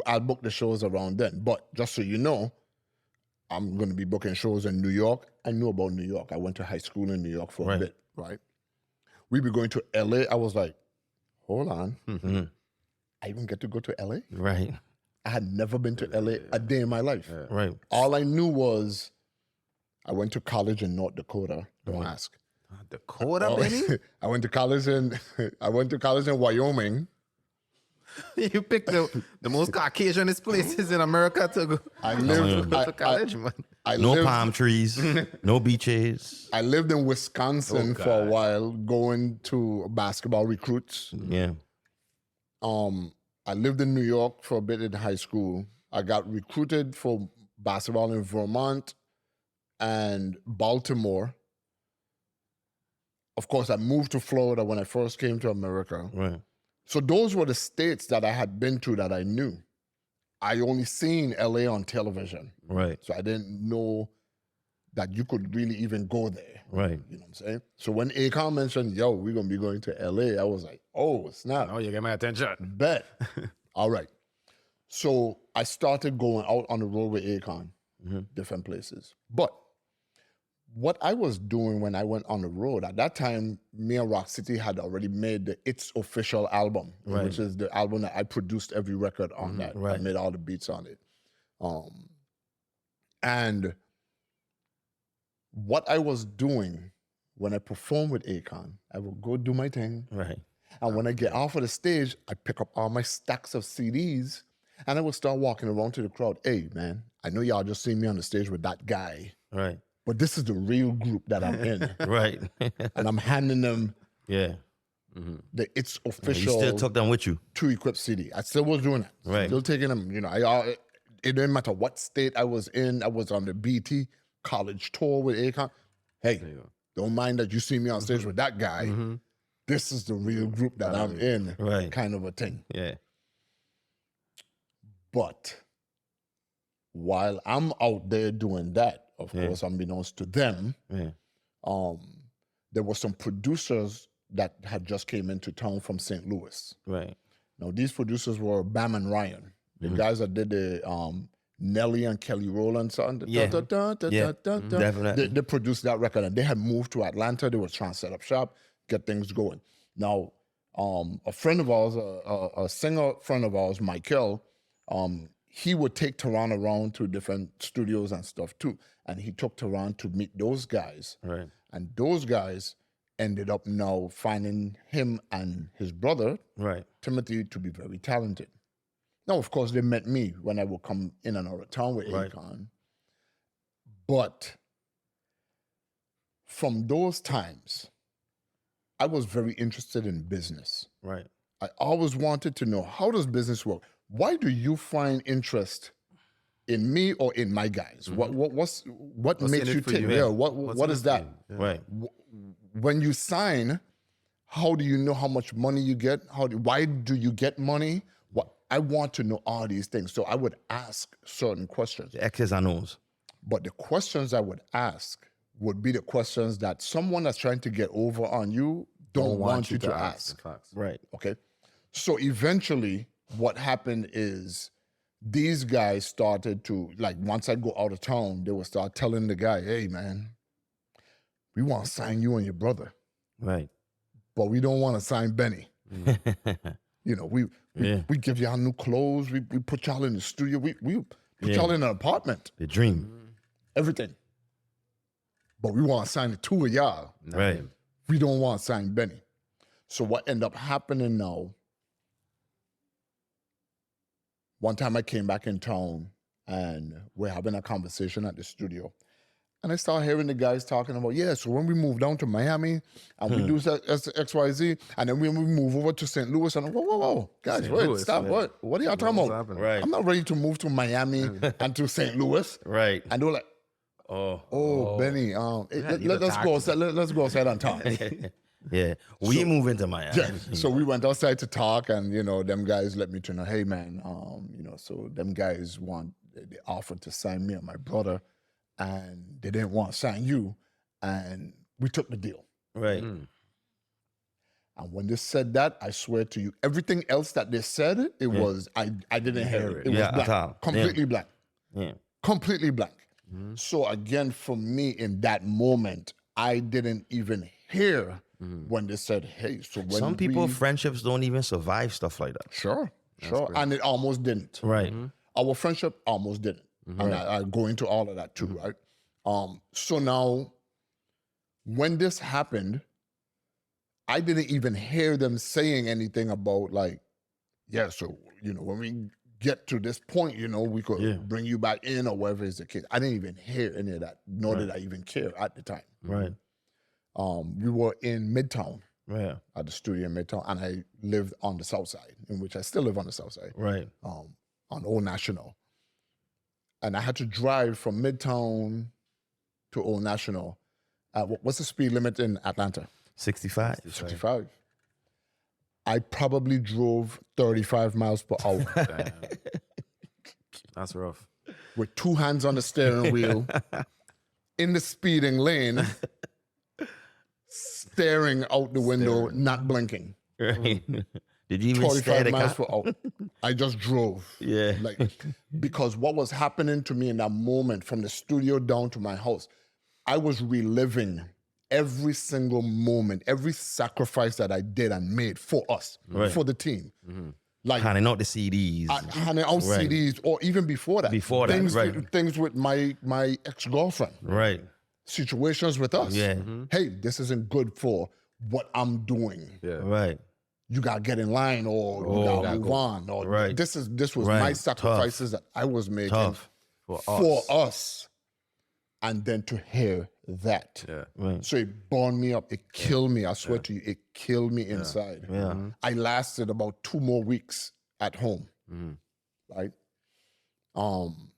I'll book the shows around then. But just so you know, I'm going to be booking shows in New York. I knew about New York. I went to high school in New York for a bit, right? We be going to LA. I was like, hold on. I even get to go to LA? Right. I had never been to LA a day in my life. Right. All I knew was I went to college in North Dakota. Don't ask. Dakota, Benny? I went to college in Wyoming. You picked the most Caucasianist places in America to go. I lived to college, man. No palm trees, no beaches. I lived in Wisconsin for a while, going to basketball recruits. Yeah. I lived in New York for a bit in high school. I got recruited for basketball in Vermont and Baltimore. Of course, I moved to Florida when I first came to America. Right. So those were the states that I had been to that I knew. I only seen LA on television. Right. So I didn't know that you could really even go there. Right. You know what I'm saying? So when Akon mentioned, yo, we're going to be going to LA, I was like, oh, snap. Oh, you get my attention. Bet. All right. So I started going out on the road with Akon, different places. But what I was doing when I went on the road, at that time, me and Rock City had already made the It's Official album, which is the album that I produced every record on that. I made all the beats on it. And what I was doing when I performed with Akon, I would go do my thing. Right. And when I get off of the stage, I pick up all my stacks of CDs and I would start walking around to the crowd. Hey, man, I know y'all just seen me on the stage with that guy. Right. But this is the real group that I'm in. Right. And I'm handing them Yeah. the It's You Official still took them with you. 2-equip CD. I still was doing that. Right. Still taking them, you know, it didn't matter what state I was in. I was on the BT college tour with Akon. Hey, don't mind that you see me on stage with that guy. This is the real group that I'm in. Right. Kind of a thing. Yeah. But while I'm out there doing that, of course, unbeknownst to them, there were some producers that had just came into town from St. Louis. Right. Now, these producers were Bam and Ryan, the guys that did the Nelly and Kelly Rowland song. Definitely. They produced that record, and they had moved to Atlanta. They were trying to set up shop, get things going. Now, a friend of ours, a singer friend of ours, Michael, he would take Tehran around to different studios and stuff too. And he took Tehran to meet those guys. Right. And those guys ended up now finding him and his brother, Right. Timothy, to be very talented. Now, of course, they met me when I would come in and out of town with Akon. But from those times, I was very interested in business. Right. I always wanted to know, how does business work? Why do you find interest in me or in my guys? What makes you tick? Yeah, what is that? Right. When you sign, how do you know how much money you get? Why do you get money? I want to know all these things. So I would ask certain questions. The X's and O's. But the questions I would ask would be the questions that someone that's trying to get over on you don't want you to ask. Right. Okay. So eventually what happened is these guys started to, like, once I go out of town, they would start telling the guy, hey, man, we want to sign you and your brother. Right. But we don't want to sign Benny. You know, we give y'all new clothes. We put y'all in the studio. We put y'all in an apartment. The dream. Everything. But we want to sign the two of y'all. Right. We don't want to sign Benny. So what ended up happening now, one time I came back in town and we're having a conversation at the studio. And I started hearing the guys talking about, yeah, so when we move down to Miami and we do XYZ, and then when we move over to St. Louis, and I'm like, whoa, guys, St. wait, Louis, stop, yeah. what are y'all talking about? happening? Right. I'm not ready to move to Miami and to St. Louis. Right. And they were like, Benny, let's go outside and talk. Yeah. We move into Miami. Yeah. So we went outside to talk, and them guys let me to know, hey man, so them guys they offered to sign me and my brother, and they didn't want to sign you, and we took the deal. Right. And when they said that, I swear to you, everything else that they said, it was I didn't hear it. It was blank, completely blank. Yeah. Completely blank. So again, for me in that moment, I didn't even hear when they said, hey, so when Some people, friendships don't even survive stuff like that. Sure. And it almost didn't. Right. Our friendship almost didn't. And I go into all of that too, right? So now, when this happened, I didn't even hear them saying anything about like, yeah, so, when we get to this point, we could bring you back in or whatever is the case. I didn't even hear any of that, nor did I even care at the time. Right. We were in Midtown. Yeah. At the studio in Midtown, and I lived on the South Side, in which I still live on the South Side. Right. On Old National. And I had to drive from Midtown to Old National. What's the speed limit in Atlanta? 65. 65. I probably drove 35 miles per hour. Damn. That's rough. With two hands on the steering wheel, in the speeding lane, staring out the window, not blinking. Right. Did you even stare 45 at miles per hour. I just drove. Yeah. Because what was happening to me in that moment, from the studio down to my house, I was reliving every single moment, every sacrifice that I did and made for us, for the team. Like handing out the CDs. Handing out CDs, or even before that. Things with my ex-girlfriend. Right. Situations with us. Yeah. Hey, this isn't good for what I'm doing. Yeah. Right. You gotta get in line, or you gotta move on. Or this was my sacrifices that I was making for us. And then to hear that. Yeah. Right. So it burned me up. It killed me. I swear to you, it killed me inside. Yeah. I lasted about 2 more weeks at home. Right? And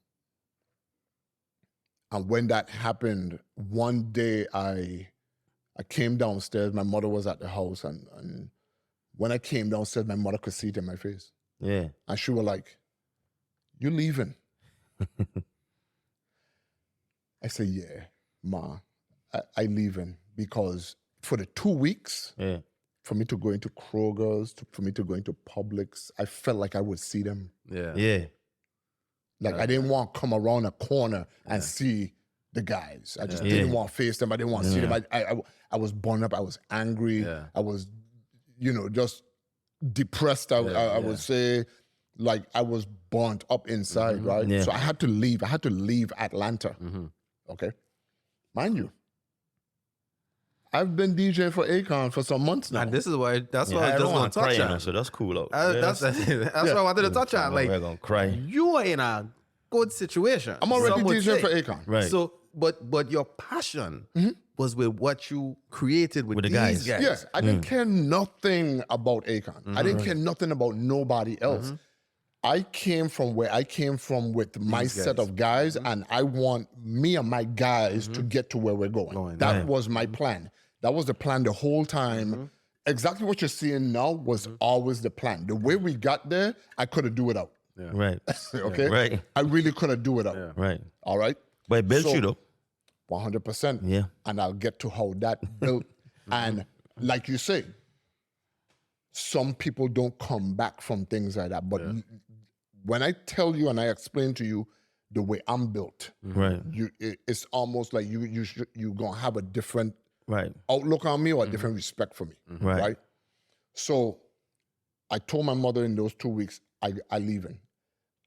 when that happened, one day I came downstairs. My mother was at the house, and when I came downstairs, my mother could see it in my face. Yeah. And she was like, "You leaving?" I said, "Yeah, Ma, I leaving," because for the 2 weeks, for me to go into Kroger's, for me to go into Publix, I felt like I would see them. Yeah. Yeah. Like I didn't want to come around a corner and see the guys. I just didn't want to face them. I didn't want to see them. I was burned up. I was angry. Yeah. I was, just depressed. I would say, like I was burnt up inside, right? Yeah. So I had to leave. I had to leave Atlanta. Okay, mind you, I've been DJing for Akon for some months now. And this is why, that's why I I just don't want want to to touch cry, on. so that's cool though. That's what I wanted to touch on. Like, we're gonna cry. you are in a good situation. I'm already some would DJing say. for Akon. Right. So, but your passion was with what you created with the these guys. guys. Yes, I didn't care nothing about Akon. I didn't care nothing about nobody else. I came from where I came from with my set of guys, and I want me and my guys to get to where we're going. That was my plan. That was the plan the whole time. Exactly what you're seeing now was always the plan. The way we got there, I could have do without. Yeah. Right. Okay? Right. I really could have do without. Yeah. Right. All right? But it built So- you though. 100%. Yeah. And I'll get to how that built. And like you say, some people don't come back from things like that. But when I tell you and I explain to you the way I'm built, Right. it's almost like you're going to have a different Right. outlook on me or a different respect for me. Right. So I told my mother in those 2 weeks, I leaving.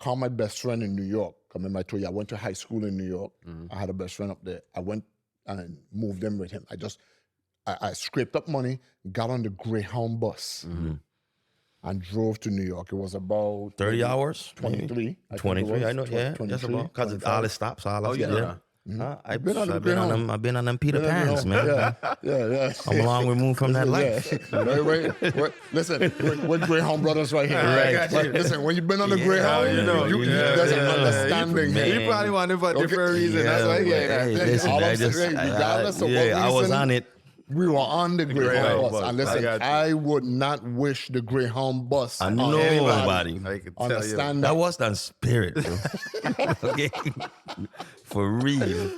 Call my best friend in New York. Remember I told you I went to high school in New York. I had a best friend up there. I went and moved in with him. I scraped up money, got on the Greyhound bus, and drove to New York. It was about 30 hours? 23. 23, I know, yeah. 23, Just about. Because all 25. it stops, all Oh, of yeah. yeah. I've been on them Peter Pans, man. Yeah. I'm a long removed from that life. Wait. Listen, we're Greyhound brothers right here. Right. Listen, when you've been on the Greyhound, there's an understanding. You probably want it for different reasons. That's why. Regardless of what reason, I was on it. We were on the Greyhound bus. And listen, I would not wish the Greyhound bus on anybody. Understand that was on spirit, bro. Okay. For real.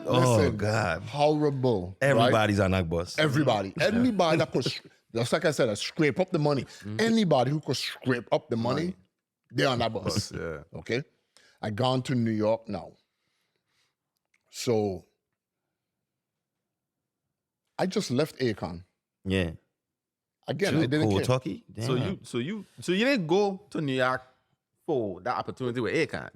Listen, God. Horrible. Everybody's on that bus. Everybody. Anybody that could, just like I said, scrape up the money. Anybody who could scrape up the money, they're on that bus. Okay? I gone to New York now. So I just left Akon. Yeah. Again, I didn't care. Kentucky? So you didn't go to New York for that opportunity with Akon.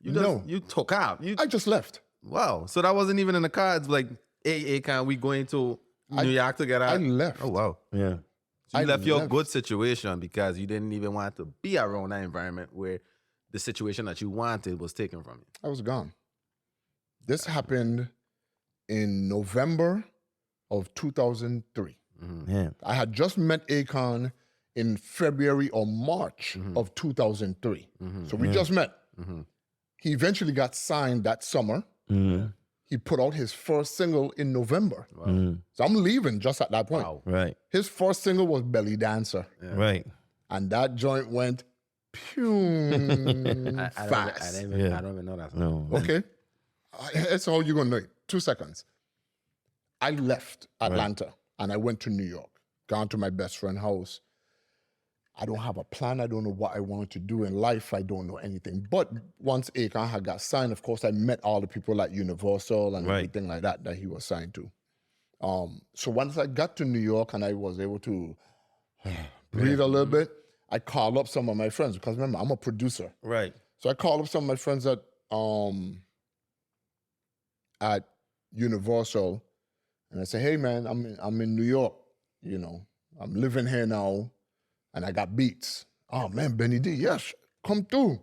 You took out. I just left. Wow. So that wasn't even in the cards. Like, hey, Akon, we going to New York together. I left. Oh wow. Yeah. So you left your good situation because you didn't even want to be around that environment where the situation that you wanted was taken from you. I was gone. This happened in November of 2003. Yeah. I had just met Akon in February or March of 2003. So we just met. He eventually got signed that summer. He put out his first single in November. So I'm leaving just at that point. Right. His first single was Belly Dancer. Right. And that joint went fast. I don't even know that song. No. Okay. That's all you're going to know. 2 seconds. I left Atlanta and I went to New York. Gone to my best friend's house. I don't have a plan. I don't know what I want to do in life. I don't know anything. But once Akon had got signed, of course, I met all the people at Universal and everything like that he was signed to. So once I got to New York and I was able to breathe a little bit, I called up some of my friends because remember, I'm a producer. Right. So I called up some of my friends at Universal and I said, hey man, I'm in New York, I'm living here now. And I got beats. Oh man, Benny D, yes, come through.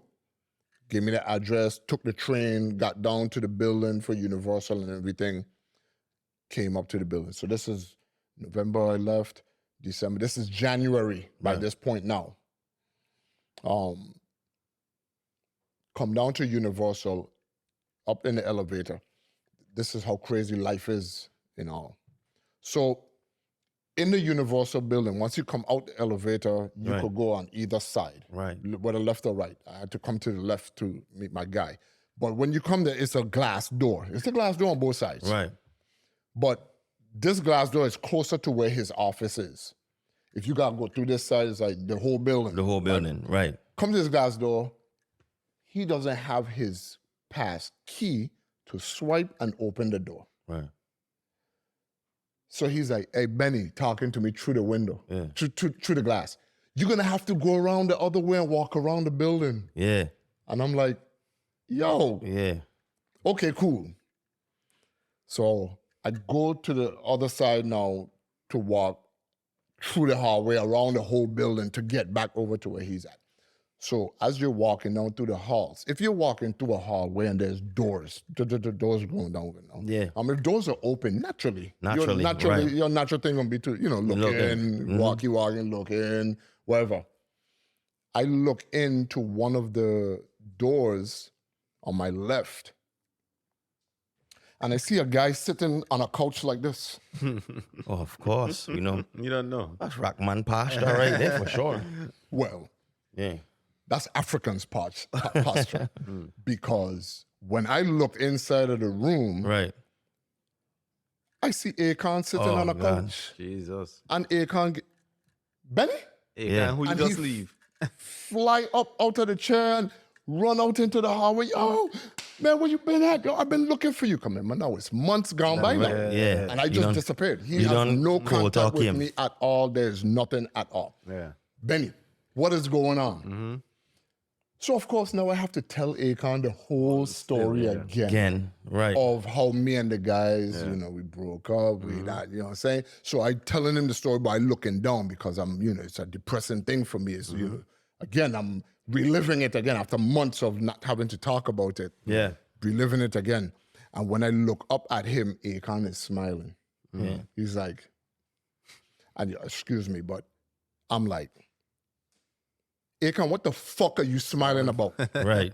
Gave me the address, took the train, got down to the building for Universal and everything. Came up to the building. So this is November I left, December. This is January by this point now. Come down to Universal, up in the elevator. This is how crazy life is, So in the Universal building, once you come out the elevator, you could go on either side, whether left or right. I had to come to the left to meet my guy. But when you come there, it's a glass door. It's a glass door on both sides. Right. But this glass door is closer to where his office is. If you got to go through this side, it's like the whole building. The whole building, right. Come to this glass door. He doesn't have his pass key to swipe and open the door. Right. So he's like, hey, Benny, talking to me through the window, through the glass. You're going to have to go around the other way and walk around the building. Yeah. And I'm like, yo. Yeah. Okay, cool. So I go to the other side now to walk through the hallway around the whole building to get back over to where he's at. So as you're walking down through the halls, if you're walking through a hallway and there's doors, the doors going down. Yeah. If doors are open, naturally, your natural thing gonna be to, look in, walking, look in, wherever. I look into one of the doors on my left, and I see a guy sitting on a couch like this. Oh, of course, You don't know. That's Rockman posture right there for sure. Well, yeah. That's African's posture. Because when I look inside of the room, I see Akon sitting on a couch. Jesus. And Akon, Benny? Akon, who you just leave? Fly up out of the chair and run out into the hallway. Yo, man, where you been at? Yo, I've been looking for you. Come in, man. Now it's months gone by now. Yeah. And I just disappeared. He has no contact with me at all. There's nothing at all. Yeah. Benny, what is going on? So, of course, now I have to tell Akon the whole story again. Right. Of how me and the guys, we broke up, we that, you know what I'm saying? So I telling him the story by looking down because it's a depressing thing for me. It's, again, I'm reliving it again after months of not having to talk about it. Yeah. Reliving it again. And when I look up at him, Akon is smiling. Yeah. He's like, and excuse me, but I'm like, Akon, what the fuck are you smiling about? Right.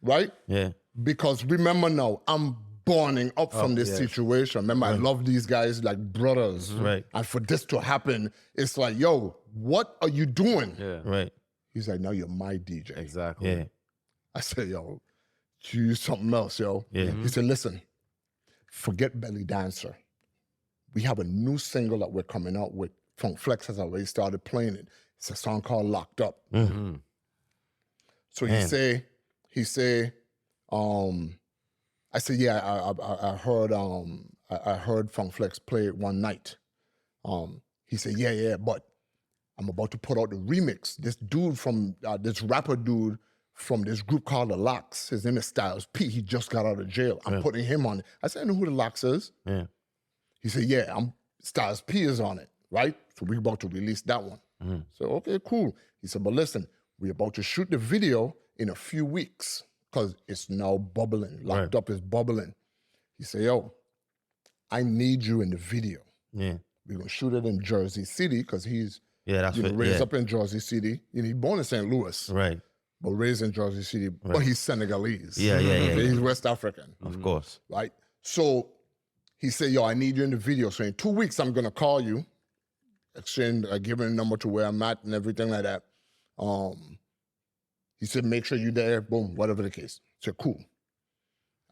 Right? Yeah. Because remember now, I'm burning up from this situation. Remember, I love these guys like brothers. Right. And for this to happen, it's like, yo, what are you doing? Yeah. Right. He's like, now you're my DJ. Exactly. Yeah. I said, yo, choose something else, yo. Yeah. He said, listen, forget Belly Dancer. We have a new single that we're coming out with. Funk Flex has already started playing it. It's a song called Locked Up. Mm-hmm. So he say, I said, yeah, I heard Funk Flex play it one night. He said, yeah, but I'm about to put out the remix. This dude from, this rapper dude from this group called The Locks, his name is Styles P. He just got out of jail. I'm putting him on it. I said, I know who The Locks is. Yeah. He said, yeah, Styles P is on it, right? So we're about to release that one. So, okay, cool. He said, but listen, we're about to shoot the video in a few weeks because it's now bubbling. Locked Up is bubbling. He said, yo, I need you in the video. Yeah. We're going to shoot it in Jersey City because he's That's raised up in Jersey City. He's born in St. Louis, right. but raised in Jersey City. But he's Senegalese. Yeah. He's West African. Of course. Right? So he said, yo, I need you in the video. So in 2 weeks, I'm going to call you, exchange, give him a number to where I'm at and everything like that. He said, make sure you're there, boom, whatever the case. I said, cool.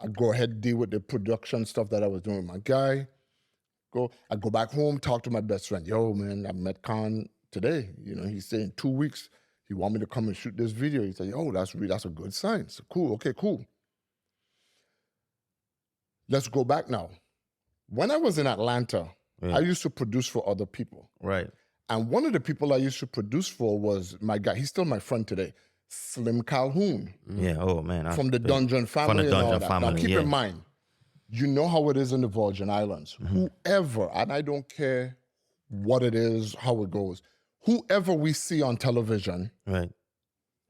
I go ahead and deal with the production stuff that I was doing with my guy. I go back home, talk to my best friend. Yo, man, I met Khan today. He's saying 2 weeks, he want me to come and shoot this video. He said, yo, that's a good sign. So cool, okay, cool. Let's go back now. When I was in Atlanta, I used to produce for other people. Right. And one of the people I used to produce for was my guy. He's still my friend today, Slim Calhoun. Yeah. Oh man. From the Dungeon family. From the Dungeon and all that. family. Now keep in mind, you know how it is in the Virgin Islands. Whoever, and I don't care what it is, how it goes, whoever we see on television, Right.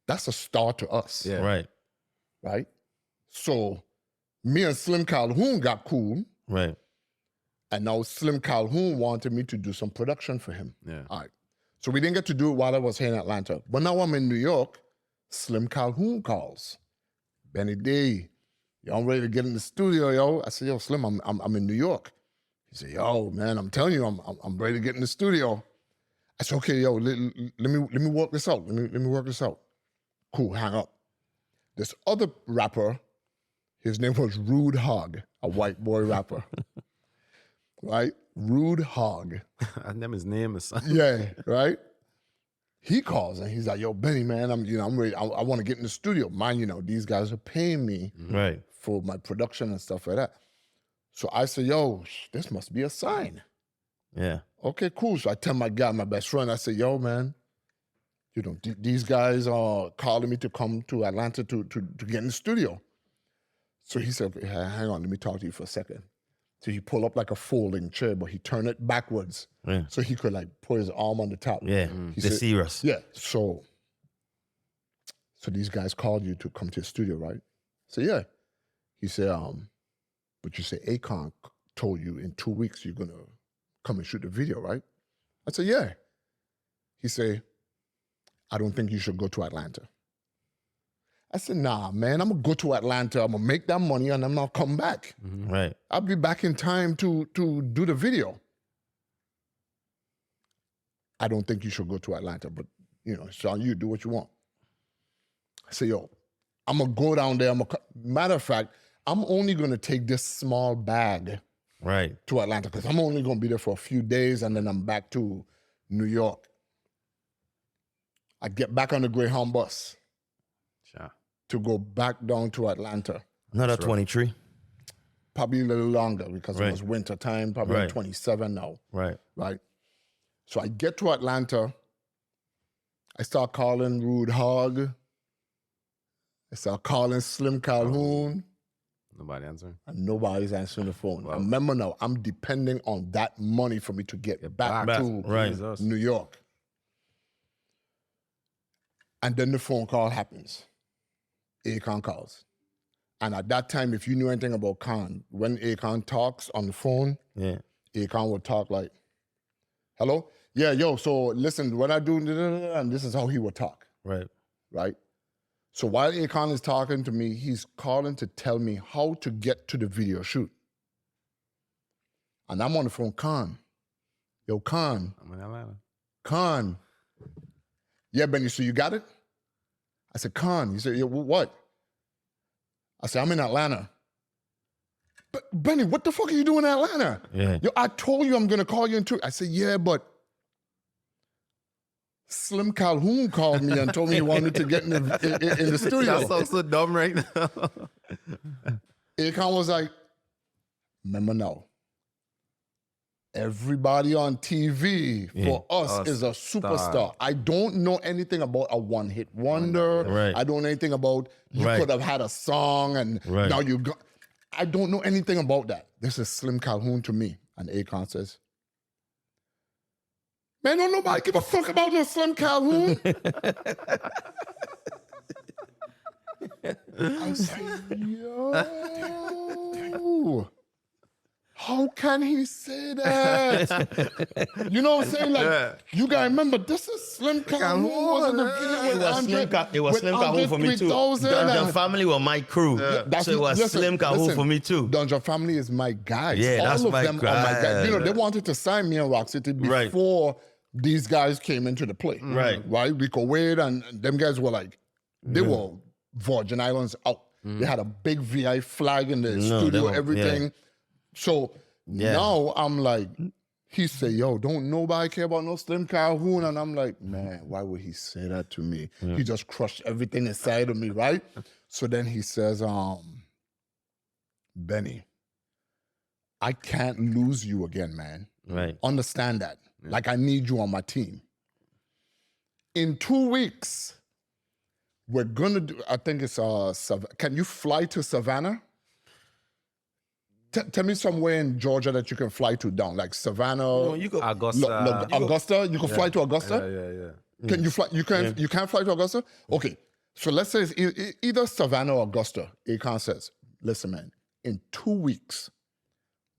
that's a star to us. Yeah. Right. Right? So me and Slim Calhoun got cool. Right. And now Slim Calhoun wanted me to do some production for him. Yeah. All right. So we didn't get to do it while I was here in Atlanta. But now I'm in New York, Slim Calhoun calls. Benny D, yo, I'm ready to get in the studio, yo. I said, yo, Slim, I'm in New York. He said, yo, man, I'm telling you, I'm ready to get in the studio. I said, okay, yo, let me work this out. Let me work this out. Cool, hang up. This other rapper, his name was Rude Hog, a white boy rapper. Right? Rude Hog. I named his name or something. Yeah, right? He calls and he's like, yo, Benny, man, I'm ready. I want to get in the studio. Mind, these guys are paying me Right. for my production and stuff like that. So I said, yo, this must be a sign. Yeah. Okay, cool. So I tell my guy, my best friend, I say, yo, man, these guys are calling me to come to Atlanta to get in the studio. So he said, okay, hang on, let me talk to you for a second. So he pulled up like a folding chair, but he turned it backwards so he could like put his arm on the top. Yeah. He The said, serious. yeah. So these guys called you to come to the studio, right? So yeah. He said, but you say Akon told you in 2 weeks you're gonna come and shoot the video, right? I said, yeah. He said, I don't think you should go to Atlanta. I said, nah, man, I'm gonna go to Atlanta, I'm gonna make that money, and I'm not come back. Right. I'll be back in time to do the video. I don't think you should go to Atlanta, but Sean, you do what you want. I say, yo, I'm gonna go down there. Matter of fact, I'm only gonna take this small bag Right. to Atlanta because I'm only gonna be there for a few days and then I'm back to New York. I get back on the Greyhound bus Sure. to go back down to Atlanta. Another 23. Probably a little longer because Right. it was winter time, probably Right. 27 now, Right. right? So I get to Atlanta. I start calling Rude Hog. I start calling Slim Calhoun. Nobody answering. And nobody's answering the phone. I remember now, I'm depending on that money for me to get back to Right. Jesus. New York. And then the phone call happens. Akon calls. And at that time, if you knew anything about Khan, when Akon talks on the phone, Akon would talk like, hello? Yeah, yo, so listen, what I do, and this is how he would talk. Right. Right? So while Akon is talking to me, he's calling to tell me how to get to the video shoot. And I'm on the phone, Khan. Yo, Khan. I'm in Atlanta. Khan. Yeah, Benny, so you got it? I said, Khan. He said, yeah, what? I said, I'm in Atlanta. But Benny, what the fuck are you doing in Atlanta? Yeah. Yo, I told you I'm gonna call you in 2. I said, yeah, but Slim Calhoun called me and told me he wanted to get in the studio. That sounds so dumb right now. Akon was like, remember now, everybody on TV for us is a superstar. I don't know anything about a one-hit wonder. Right. I don't know anything about you could have had a song and now you got. I don't know anything about that. This is Slim Calhoun to me. And Akon says, man, don't nobody give a fuck about no Slim Calhoun. I said, yo. How can he say that? You know what I'm saying? Like, you gotta remember, this is Slim Calhoun. Was in the video with Andre, it was Slim Calhoun for me too. Dungeon Family were my crew. So it was Slim Calhoun for me too. Dungeon Family is my guys. Yeah, that's All of my them guy. are my guys. You know, they wanted to sign me in Rock City before these guys came into the play. Right. Rico Wade and them guys were like, they were Virgin Islands out. They had a big VI flag in the studio, everything. Yeah. So now I'm like, he say, yo, don't nobody care about no Slim Calhoun. And I'm like, man, why would he say that to me? He just crushed everything inside of me, right? So then he says, Benny, I can't lose you again, man. Right. Understand that. Like, I need you on my team. In 2 weeks, we're gonna do, I think it's, can you fly to Savannah? Tell me somewhere in Georgia that you can fly to down, like Savannah. You go Augusta. Augusta? You can fly to Augusta? Yeah. Can you fly? You can't fly to Augusta? Okay. So let's say it's either Savannah or Augusta. Akon says, listen, man, in 2 weeks,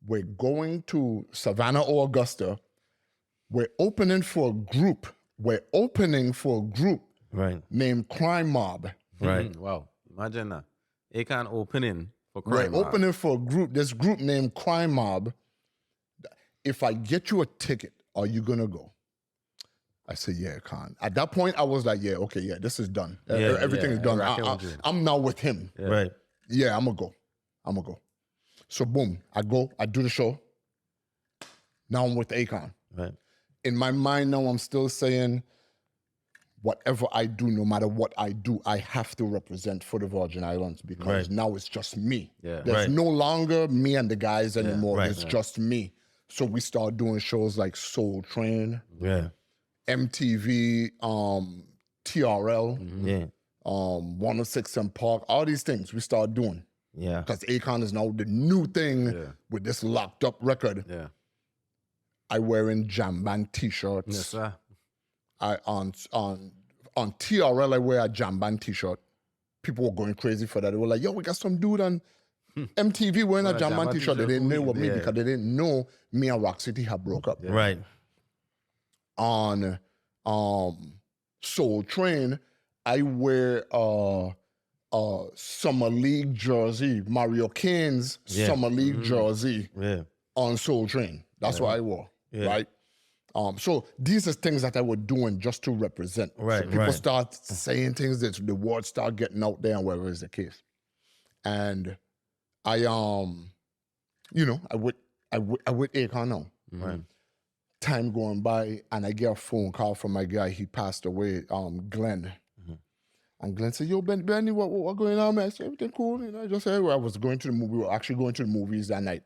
we're going to Savannah or Augusta. We're opening for a group. Named Crime Mob. Right. Wow. Imagine that. Akon opening. We're opening for a group, this group named Crime Mob. If I get you a ticket, are you gonna go? I said, yeah, Khan. At that point, I was like, yeah, okay, yeah, this is done. Everything is done. I'm now with him. Yeah. Right. Yeah, I'm gonna go. So boom, I go, I do the show. Now I'm with Akon. Right. In my mind now, I'm still saying, whatever I do, no matter what I do, I have to represent for the Virgin Islands because now it's just me. Yeah. There's no longer me and the guys anymore. It's just me. So we start doing shows like Soul Train, MTV, TRL, 106 and Park, all these things we start doing. Yeah. Because Akon is now the new thing with this locked up record. Yeah. I wearing Jam Band t-shirts. Yes, sir. On TRL, I wear a Jam Band t-shirt. People were going crazy for that. They were like, yo, we got some dude on MTV wearing a Jam Band t-shirt. They didn't know what me because they didn't know me and Rock City had broke up. Yeah. Right. On Soul Train, I wear a Summer League jersey, Mario Kane's Summer League jersey on Soul Train. That's what I wore, right? So these are things that I was doing just to represent. Right, so people start saying things that the word start getting out there and whatever is the case. And I with Akon now. Right. Time going by and I get a phone call from my guy. He passed away, Glenn. And Glenn said, yo, Benny, what going on, man? I said, everything cool. You know, I just said, well, I was going to the movie. We were actually going to the movies that night.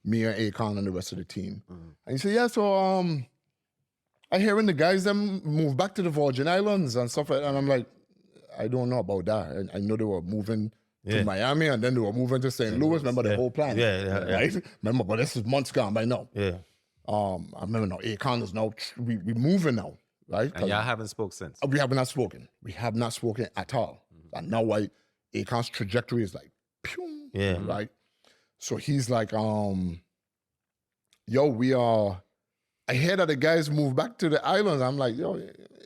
Me and Akon and the rest of the team. And he said, yeah, so I hearing the guys them move back to the Virgin Islands and stuff like that. And I'm like, I don't know about that. I know they were moving to Miami and then they were moving to St. Louis. Remember the whole plan? Right? Remember, but this is months gone by now. Yeah. I remember now, Akon is now, we moving now, right? And y'all haven't spoken since? We have not spoken. We have not spoken at all. And now Akon's trajectory is like pew, Yeah. right? So he's like, yo, we are, I hear that the guys moved back to the islands. I'm like, yo,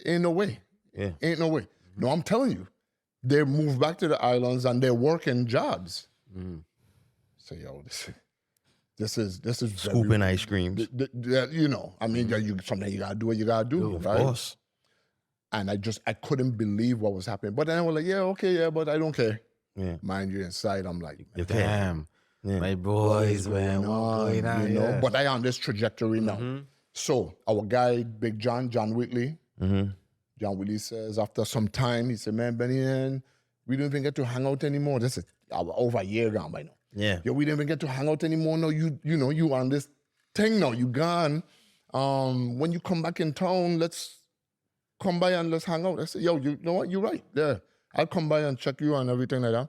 ain't no way. Yeah. Ain't no way. No, I'm telling you. They moved back to the islands and they're working jobs. So, yo, this is very Scooping ice creams. you know, I mean, sometimes you gotta do what you gotta do, Of right? course. And I couldn't believe what was happening. But then I was like, yeah, okay, yeah, but I don't care. Yeah. Mind you, inside, I'm like, man, Damn. My boys, man. What's going on? you know? Yeah. But I on this trajectory now. So our guy, Big John Whitley, John Whitley says after some time, he said, man, Benny, we don't even get to hang out anymore. This is over a year gone by now. Yeah. Yo, we didn't even get to hang out anymore. No, you know, you on this thing now. You gone. When you come back in town, let's come by and let's hang out. I said, yo, you know what? You're right. Yeah. I'll come by and check you and everything like that.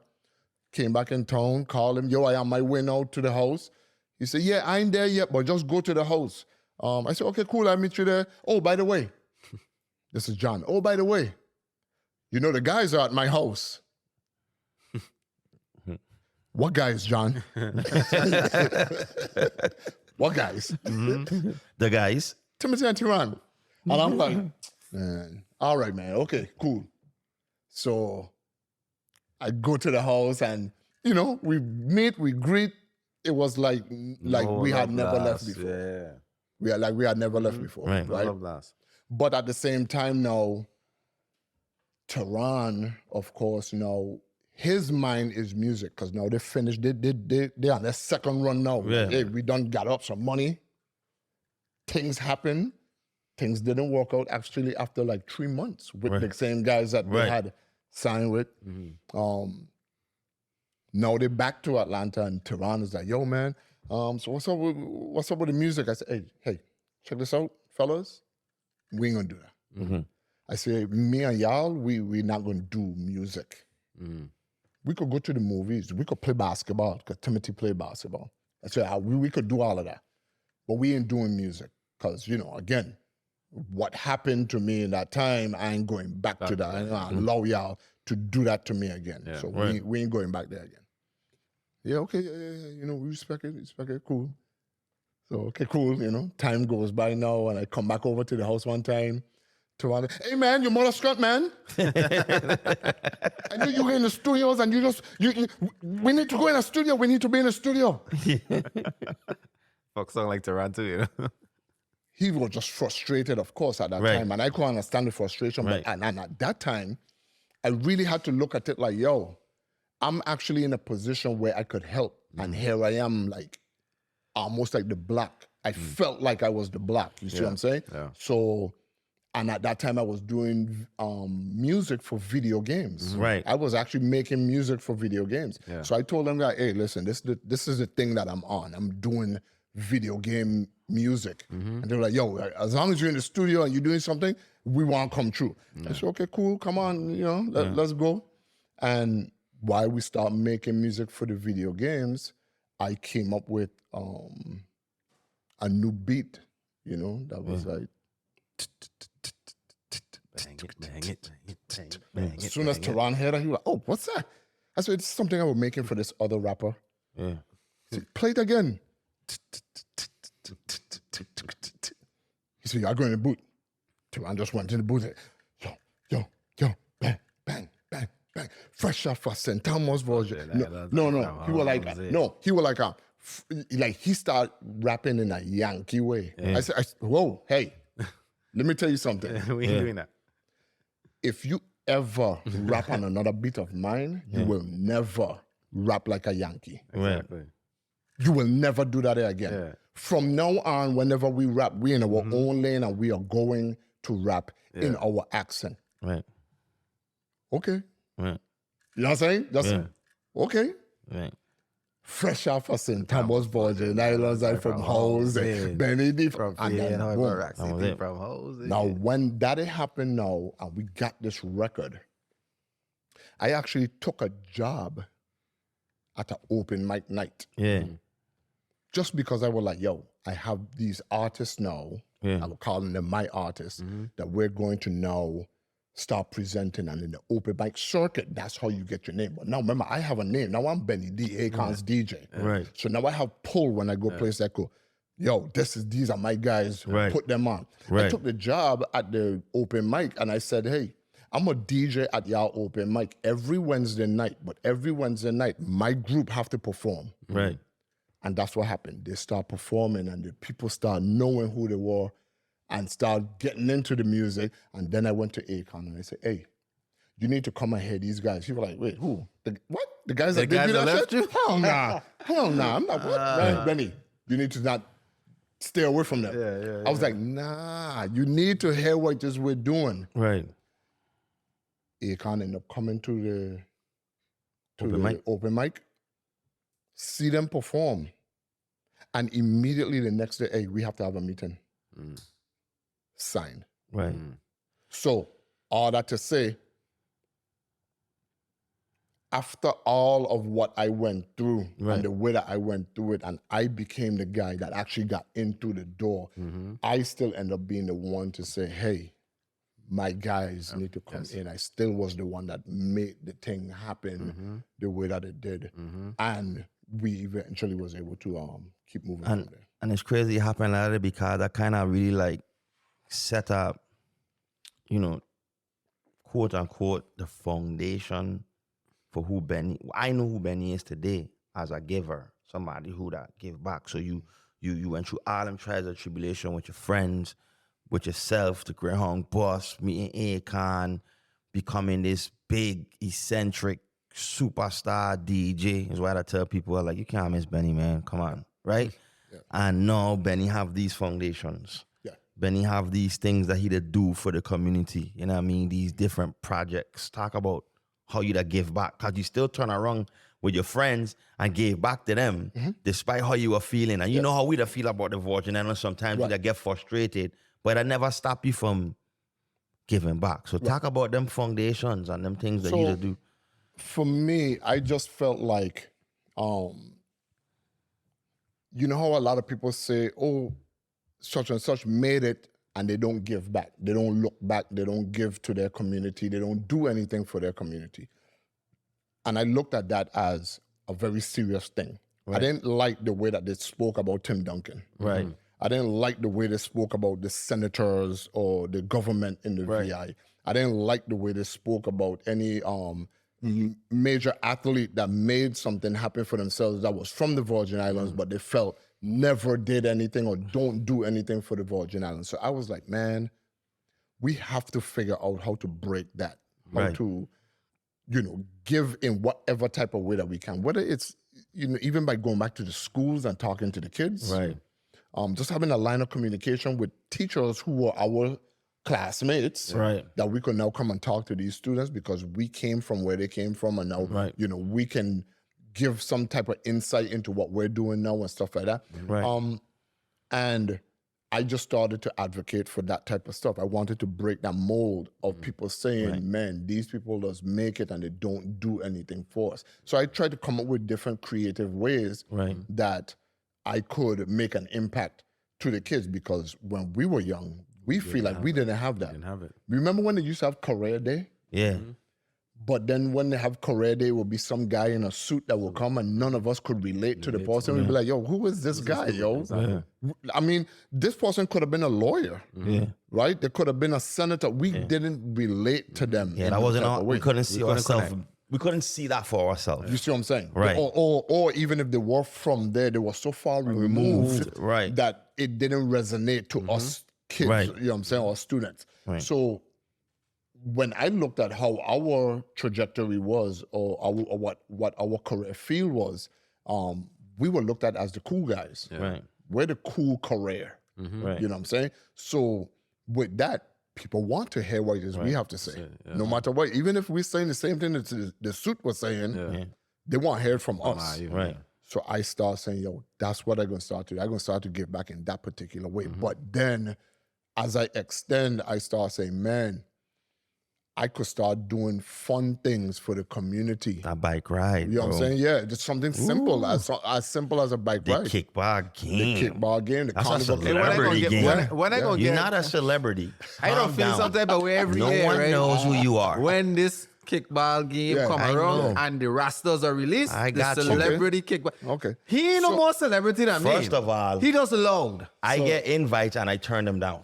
Came back in town, called him. Yo, I am my way now to the house. He said, yeah, I ain't there yet, but just go to the house. I said, okay, cool. I'll meet you there. Oh, by the way, this is John. Oh, by the way, you know, the guys are at my house. What guys, John? What guys? The guys. Timothy and Tyrann. And I'm like, man, all right, man. Okay, cool. So I go to the house and, you know, we meet, we greet. It was like we had never left before. Yeah. We had never left before. Right. Right. But at the same time now, Tyrann, of course, now his mind is music because now they finished. They on their second run now. Yeah. Hey, we done got up some money. Things happen. Things didn't work out actually after like 3 months with the same guys that they had signed with. Now they're back to Atlanta and Tyrann is like, yo, man, so what's up with the music? I said, hey, check this out, fellas. We ain't gonna do that. I say, me and y'all, we not gonna do music. We could go to the movies. We could play basketball because Timothy played basketball. I said, we could do all of that. But we ain't doing music because, you know, again, what happened to me in that time, I ain't going back to that. I don't allow y'all to do that to me again. Yeah, so we ain't going back there again. Yeah, okay, yeah, you know, we respect it, cool. So, okay, cool, you know. Time goes by now, and I come back over to the house one time. Hey, man, your mother strut, man. I knew you were in the studios, and we need to go in a studio. We need to be in a studio. Fuck song like Toronto, you know? He was just frustrated, of course, at that time. And I couldn't understand the frustration. But and at that time, I really had to look at it like, yo, I'm actually in a position where I could help. And here I am, like, almost like the black. I felt like I was the black. You see what I'm saying? Yeah. So, and at that time, I was doing music for video games. Right. I was actually making music for video games. Yeah. So I told them, that, hey, listen, this is the thing that I'm on. I'm doing video game music. And they were like, yo, as long as you're in the studio and you're doing something, we want to come true. I said, okay, cool, come on, you know, let's go. And while we start making music for the video games, I came up with a new beat, you know, that was like, as soon as Tyrann heard it, he was like, oh, what's that? I said, it's something I was making for this other rapper. Yeah. He said, play it again. He said, I go in the booth. Tyrann just went in the booth. Yo, bang, bang, bang, bang. Fresh off of St. Thomas version. No. He was like, he started rapping in a Yankee way. Yeah. I said, whoa, hey, let me tell you something. We ain't doing that. If you ever rap on another beat of mine, you will never rap like a Yankee. Exactly. You will never do that again. Yeah. From now on, whenever we rap, we in our own lane and we are going to rap in our accent. Right. Okay. Right. You know what I'm saying? Just okay. Right. Fresh off of St. Thomas, Virgin Islands, and from Jose, Benny from Jose. Now, when that happened now, and we got this record, I actually took a job at an open mic night. Yeah. Just because I was like, yo, I have these artists now, I was calling them my artists, that we're going to now start presenting, and in the open mic circuit, that's how you get your name. But now remember, I have a name. Now I'm Benny D, Akon's DJ. Right. So now I have pull when I go place that go, yo, these are my guys, put them on. I took the job at the open mic and I said, hey, I'm a DJ at y'all open mic every Wednesday night, but every Wednesday night, my group have to perform. Right. And that's what happened. They start performing and the people start knowing who they were and start getting into the music. And then I went to Akon and I said, hey, you need to come and hear these guys. He was like, wait, who? What? The guys that did that left you? Hell nah. Hell nah. I'm like, what? Benny, you need to not stay away from them. I was like, nah, you need to hear what this we're doing. Right. Akon ended up coming to the Open open mic, see them perform. And immediately the next day, hey, we have to have a meeting. Signed. Right. So, all that to say, after all of what I went through and the way that I went through it, and I became the guy that actually got into the door, I still end up being the one to say, hey, my guys need to come in. I still was the one that made the thing happen the way that it did. And we eventually was able to keep moving from there. And it's crazy it happened like that because that kind of really like set up, you know, quote unquote, the foundation for who Benny. I know who Benny is today as a giver, somebody who that give back. So you went through all them trials and tribulation with your friends, with yourself, the Greyhound boss, meeting Akon, becoming this big, eccentric, superstar DJ. Is why I tell people, like, you can't miss Benny, man. Come on, right? Yeah. And now Benny have these foundations. Yeah. Benny have these things that he did do for the community. You know what I mean? These different projects. Talk about how you that give back. Because you still turn around with your friends and gave back to them despite how you were feeling. And you know how we da feel about the Virgin Islands. Sometimes you da get frustrated. But I never stop you from giving back. So talk about them foundations and them things that you do. For me, I just felt like, you know how a lot of people say, oh, such and such made it and they don't give back. They don't look back. They don't give to their community. They don't do anything for their community. And I looked at that as a very serious thing. Right. I didn't like the way that they spoke about Tim Duncan. Right. I didn't like the way they spoke about the senators or the government in the VI. I didn't like the way they spoke about any major athlete that made something happen for themselves that was from the Virgin Islands, but they felt never did anything or don't do anything for the Virgin Islands. So I was like, man, we have to figure out how to break that, how to, you know, give in whatever type of way that we can, whether it's, you know, even by going back to the schools and talking to the kids. Right. Just having a line of communication with teachers who were our classmates, that we could now come and talk to these students because we came from where they came from, and now you know, we can give some type of insight into what we're doing now and stuff like that. Right. And I just started to advocate for that type of stuff. I wanted to break that mold of people saying, man, these people just make it and they don't do anything for us. So I tried to come up with different creative ways that I could make an impact to the kids, because when we were young, we feel like we didn't have that. Remember when they used to have career day? Yeah. But then when they have career day, will be some guy in a suit that will come and none of us could relate to the person. We'd be like, yo, who is this guy, yo? Exactly. I mean, this person could have been a lawyer, right? They could have been a senator. We didn't relate to them. Yeah, that wasn't, we couldn't see ourselves. We couldn't see that for ourselves. You see what I'm saying? Right. Or even if they were from there, they were so far removed that it didn't resonate to us kids, you know what I'm saying, or students. Right. So when I looked at how our trajectory was, or what our career field was, we were looked at as the cool guys. Right. We're the cool career. You know what I'm saying? So with that, people want to hear what it is we have to say. No matter what, even if we're saying the same thing that the suit was saying, they want to hear it from us. Right. So I start saying, yo, that's what I'm going to start to do. I'm going to start to give back in that particular way. But then as I extend, I start saying, man, I could start doing fun things for the community. A bike ride. You know what I'm saying? Yeah, just something simple, as simple as a bike ride. The kickball game. The kickball game, the That's a carnival celebrity game. When I gonna You're get, not a celebrity. I don't Calm feel down. some type of way every year. No one right? knows who you are. When this kickball game come I around know. and the rosters are released, I the got you. celebrity kickball. Okay. He ain't no more celebrity than me. First of all, he just loud. I get invites and I turn them down.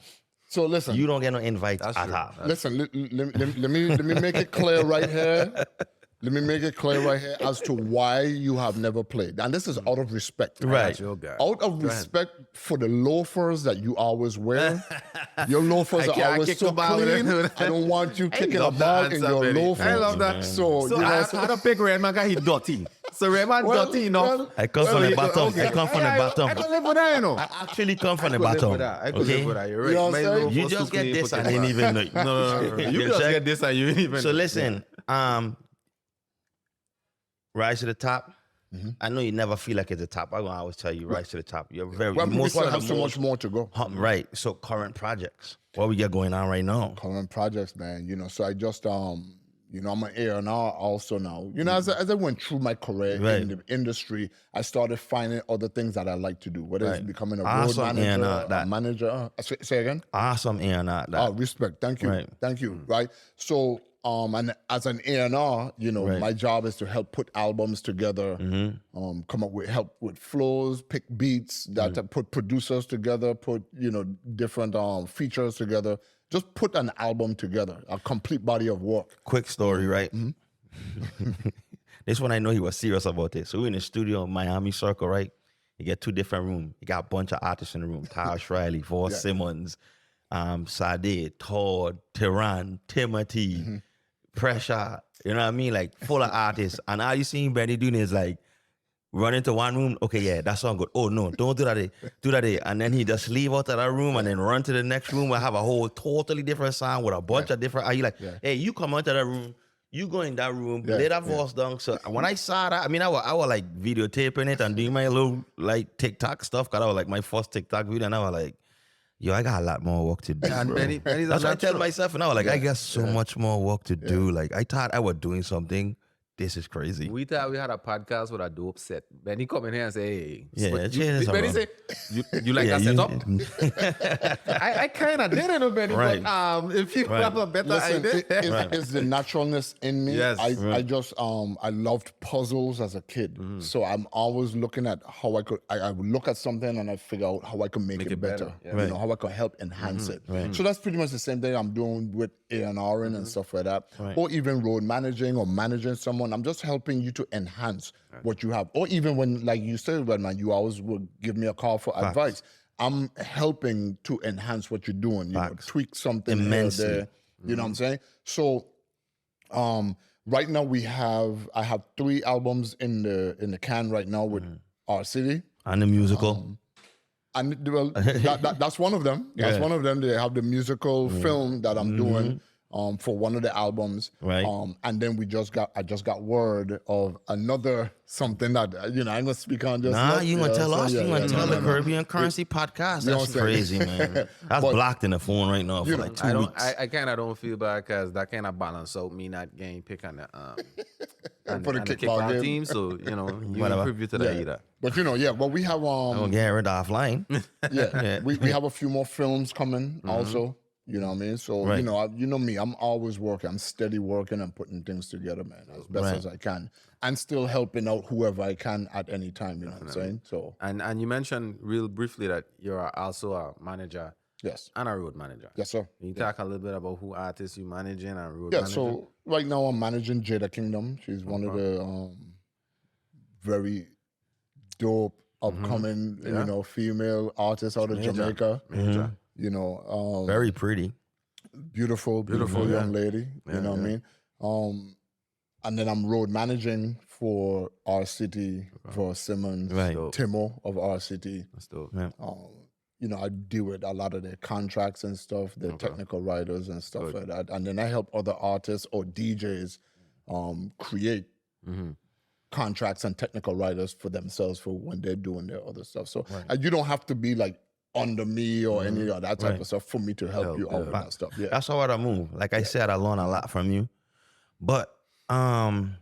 So listen, You don't get no invites at true. all. listen. Let me make it clear right here. Let me make it clear right here as to why you have never played. And this is out of respect. Right. Out of respect for the loafers that you always wear. Your loafers I are can't always kick so the ball with clean. it. I don't want you kicking a love ball that in answer, your Benny. loafers. I love that. So, So you know, I had to pick Redman because he dirty. So Redman dirty enough. I come from the bottom. I come from the I bottom. can live with that, you know. I actually come from the I could live bottom. with that. I could live with that. You're right. You know what I'm My saying? little You foot's just too get clean this for and kickball. ain't even know it. No. You You just check? get this and you ain't even So listen, rise to the top. I know you never feel like it's the top. I'm gonna always tell you, rise to the top. You're very well, we most still one of have the so most much more to go. right. So current projects. What we got going on right now? Current projects, man. You know, so I just you know, I'm an A&R also now. You know, as I went through my career Right. in the industry, I started finding other things that I like to do. Whether it's Right. becoming a Awesome, road manager, A&R, a that. manager. Say again. Awesome, and that. Oh, respect. Thank you. Right. Thank you. Right. So, and as an A&R, you know, Right. my job is to help put albums together, come up with help with flows, pick beats, that put producers together, put, you know, different features together. Just put an album together, a complete body of work. Quick story, right? This one I know he was serious about it. So we're in the studio in Miami Circle, right? You get 2 different rooms. You got a bunch of artists in the room. Taj Riley, Vaughn Simmons, Sade, Todd, Tehran, Timothy, Pressure. You know what I mean? Like full of artists. And all you see Benny doing is like run into one room. Okay, yeah, that song good. Oh no, don't do that. Do that. And then he just leave out of that room and then run to the next room and have a whole totally different song with a bunch of different. Are you like, hey, you come out of that room. You go in that room, lay that voice down. So when I saw that, I mean, I was like videotaping it and doing my little like TikTok stuff. Cause I was like my first TikTok video, and I was like, yo, I got a lot more work to do. And bro. Benny's That's what I tell myself, and I was like, I got so Yeah. much more work to do. Like I thought I was doing something. This is crazy. We thought we had a podcast with a dope set. Benny come in here and say, hey, Yeah, but change this Benny around. say, you like that setup? I kind of didn't know, Benny, Right. but if you Right. have a better Listen, idea. it's the naturalness in me. Yes. I just I loved puzzles as a kid, so I'm always looking at how I would look at something and I figure out how I can make it better. Yeah. You know, how I can help enhance it. So that's pretty much the same thing I'm doing with A&Ring and stuff like that, or even road managing or managing someone. I'm just helping you to enhance what you have, or even when, like you said, Redman, you always would give me a call for advice. I'm helping to enhance what you're doing. You know, tweak something Immensely. here or there. You know what I'm saying? So, right now I have 3 albums in the can right now with our city. And the musical. And well, that's one of them. That's one of them. They have the musical film that I'm doing for one of the albums. Right. And then I just got word of another something that you know I'm gonna speak on just Nah, yet. you gonna tell So, us? yeah, You gonna yeah, tell no, the no. Caribbean Currency Podcast? You know That's what I'm crazy, saying? man. That's But- blocked in the phone right now for You know, like 2 I don't. weeks. I kind of don't feel bad because that kind of balance out me not getting picked on the and For the and the kickball kickball game. team. So you know, you Whatever. ain't privy to that either. But you know, yeah. Well, we have I'm gonna get rid offline. yeah, we have a few more films coming also. You know what I mean? So Right. you know me. I'm always working. I'm steady working and putting things together, man, as best as I can, and still helping out whoever I can at any time. You know what I'm saying? So And you mentioned real briefly that you're also a manager yes, and a road manager. yes, sir. Can you talk a little bit about who artists you managing and road Yeah. managing? So right now I'm managing Jada Kingdom. She's one of the very dope upcoming, you know, female artists out of Jamaica. Major. You know, Very pretty. beautiful young lady. You know what I mean? And then I'm road managing for our city, for Simmons, Right. Timo of our city. That's dope. Yeah. You know, I deal with a lot of their contracts and stuff, the technical writers and stuff like that. And then I help other artists or DJs create contracts and technical writers for themselves for when they're doing their other stuff. So you don't have to be like under me or any of that type of stuff for me to help you out with that stuff. Yeah. That's how I move. Like I said, I learned a lot from you. But telling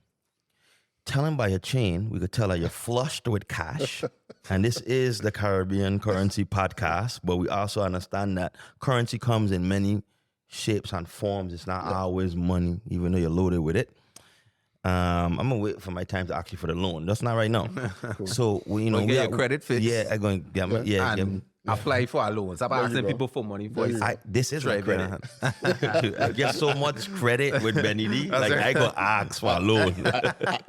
by your chain, we could tell that you're flushed with cash. And this is the Caribbean Currency Podcast. But we also understand that currency comes in many shapes and forms. It's not always money, even though you're loaded with it. I'm gonna wait for my time to ask you for the loan. That's not right now. Cool. So we get your credit fixed. Yeah, I'm going to get my apply for a loan. Stop asking people for money. This is my credit. I get so much credit with Benny D. Like I go ask for a loan.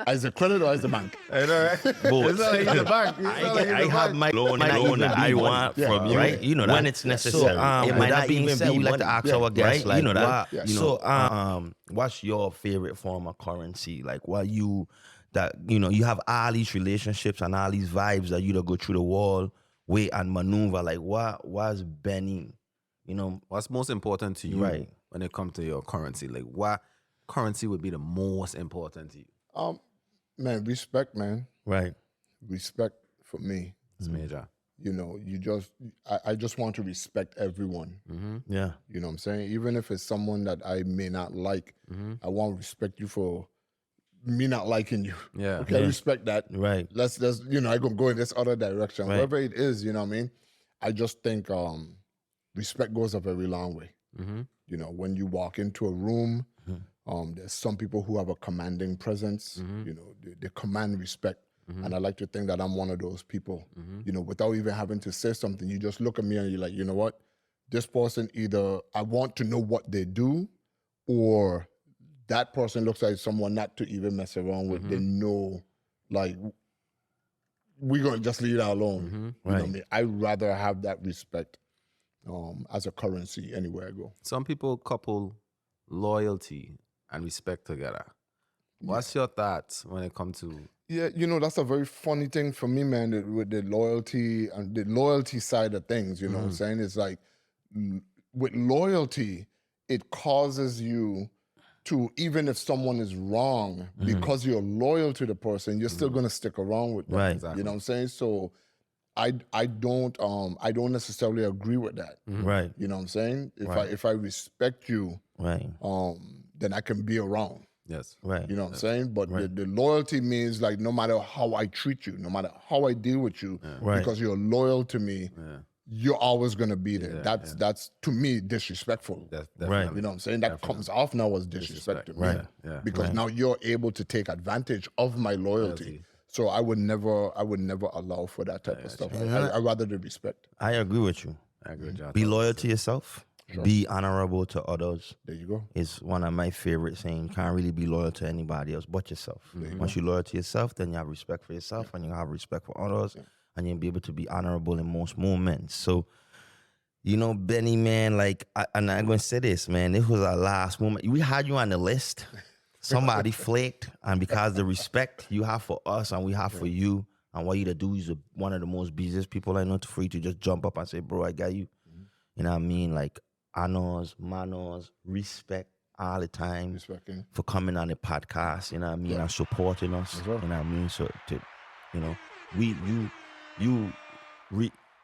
As a credit or as a bank? I know, right? Both. It's not like in the bank. I have my loan that I want from you, right? You know that. When it's necessary. So, it might not being said, we like to ask our guests, like, you know that. So, what's your favorite form of currency? Like, what you have all these relationships and all these vibes that you to go through the wall, wait and maneuver. Like, what's Benny? What's most important to you when it comes to your currency? Like, what currency would be the most important to you? Man, respect, man. Right. Respect for me. It's major. I just want to respect everyone. Mm-hmm. Yeah. You know what I'm saying? Even if it's someone that I may not like, I want to respect you for me not liking you. Yeah. Okay, I respect that. Right. Let's I can go in this other direction. Right. Whatever it is, you know what I mean? I just think respect goes a very long way. Mm-hmm. When you walk into a room, there's some people who have a commanding presence. They command respect. And I like to think that I'm one of those people. Without even having to say something, you just look at me and you're like, you know what? This person, either I want to know what they do, or that person looks like someone not to even mess around with. They know, like, we're going to just leave that alone. You know what I mean? I'd rather have that respect as a currency anywhere I go. Some people couple loyalty and respect together. What's your thoughts when it comes to... Yeah, that's a very funny thing for me, man, with the loyalty and the loyalty side of things, you know what I'm saying? It's like, with loyalty, it causes you to, even if someone is wrong, because you're loyal to the person, you're still going to stick around with them. Right. Exactly. You know what I'm saying? So I don't necessarily agree with that. Right. You know what I'm saying? If I respect you, right, then I can be around. Yes. Right. You know what I'm saying? But the loyalty means, like, no matter how I treat you, no matter how I deal with you, because you're loyal to me, you're always going to be there. That's to me, disrespectful. Right. You know what I'm saying? That comes off now as disrespect to me. Right. Yeah. Because now you're able to take advantage of my loyalty. So I would never allow for that type of stuff. I'd rather the respect. I agree with you. I agree with you. Be loyal to yourself. Sure. Be honorable to others. There you go. It's one of my favorite sayings. You can't really be loyal to anybody else but yourself. Once you're loyal to yourself, then you have respect for yourself and you have respect for others, and you'll be able to be honorable in most moments. So, Benny, man, and I'm going to say this, man, this was our last moment. We had you on the list. Somebody flaked, and because the respect you have for us and we have for you, and what you to do is one of the most busiest people I know, for you to just jump up and say, bro, I got you. You know what I mean? Like, honors, manners, respect all the time for coming on the podcast, you know what I mean, and supporting us, you know what I mean? So, you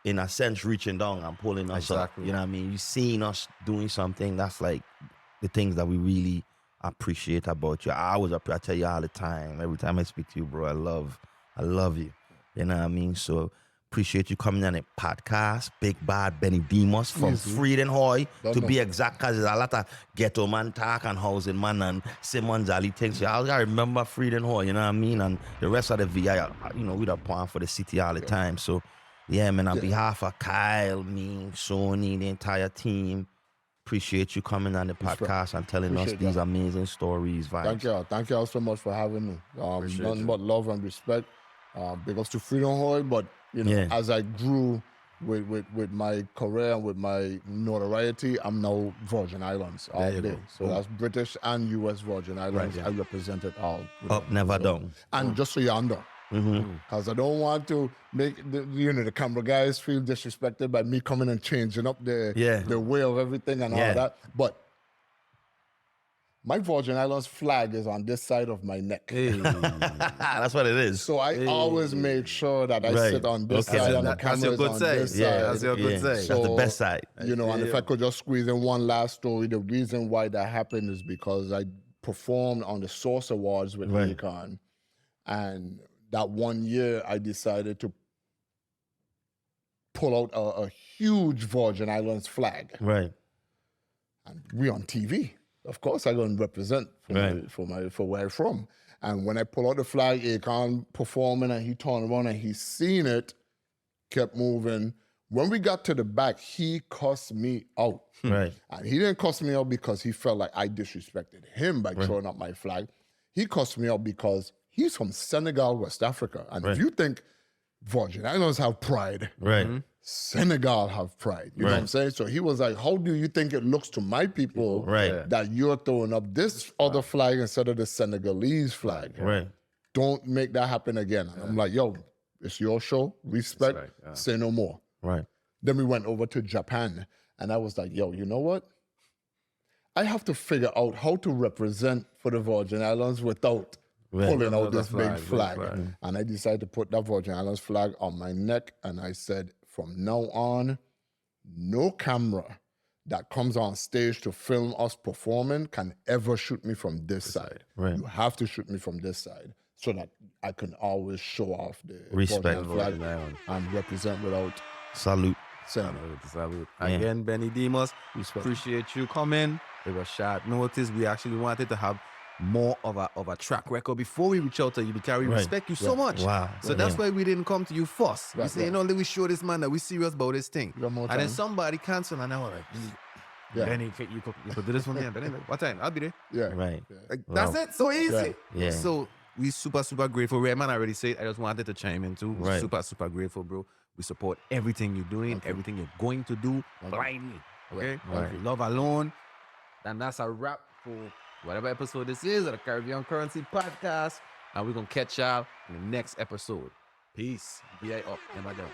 in a sense, reaching down and pulling us up, you know what I mean? You seeing us doing something, that's like the things that we really appreciate about you. I tell you all the time, every time I speak to you, bro, I love you, you know what I mean? So, appreciate you coming on a podcast. Big bad Benny Demos from Freedom Hoy, to be exact, because there's a lot of ghetto man talk and housing man and Simmons Ali things. So I gotta remember Freedom Hoy, you know what I mean? And the rest of the VI, we don't point for the city all the time. So yeah, man, on behalf of Kyle, me, Sony, the entire team, appreciate you coming on the podcast and telling us these amazing stories. Vibes. Thank y'all so much for having me. Nothing but love and respect. Big ups to Freedom Hoy, but as I grew with my career and with my notoriety, I'm now Virgin Islands all day. So that's British and U.S. Virgin Islands. I represent it all. Up, never down. And just so you know, because I don't want to make the camera guys feel disrespected by me coming and changing up the way of everything and all that. But My Virgin Islands flag is on this side of my neck. Hey. That's what it is. So I always make sure that I sit on this Okay, side so and the that's camera your is good on side. this Yeah, side. That's your good side. That's the best side. You know, and if I could just squeeze in one last story, the reason why that happened is because I performed on the Source Awards with Akon. And that one year, I decided to pull out a huge Virgin Islands flag. Right. And we on TV. Of course, I going to represent for where I'm from. And when I pull out the flag, Akon performing, and he turned around and he seen it, kept moving. When we got to the back, he cussed me out. Right. And he didn't cuss me out because he felt like I disrespected him by throwing up my flag. He cussed me out because he's from Senegal, West Africa. And if you think Virgin Islands have pride, Senegal have pride. You know what I'm saying? So he was like, how do you think it looks to my people that you're throwing up this other flag instead of the Senegalese flag? Right. Don't make that happen again. And I'm like, yo, it's your show. Respect. Say no more. Right. Then we went over to Japan. And I was like, yo, you know what? I have to figure out how to represent for the Virgin Islands without pulling out this big flag. And I decided to put that Virgin Islands flag on my neck. And I said, from now on, no camera that comes on stage to film us performing can ever shoot me from this side. Right. You have to shoot me from this side so that I can always show off the Respect flag and represent without salute. saying. Salute. Again, Benny Demos, we appreciate you coming. It was short notice. We actually wanted to have more of a track record before we reach out to you because we respect you so much. Wow. So that's why we didn't come to you first. We say, you know, let me show this man that we serious about this thing. And then somebody cancel and I was like, Benny, you could do this one here. Benny, what time? I'll be there. Yeah. Right. Like, that's it. So easy. Yeah. So we super grateful. Redman already said. I just wanted to chime in too. Right. Super grateful, bro. We support everything you're doing, everything you're going to do blindly. Okay? If you love alone, then that's a wrap for whatever episode this is of the Caribbean Currency Podcast. And we're gonna catch y'all in the next episode. Peace. Be up. Never down.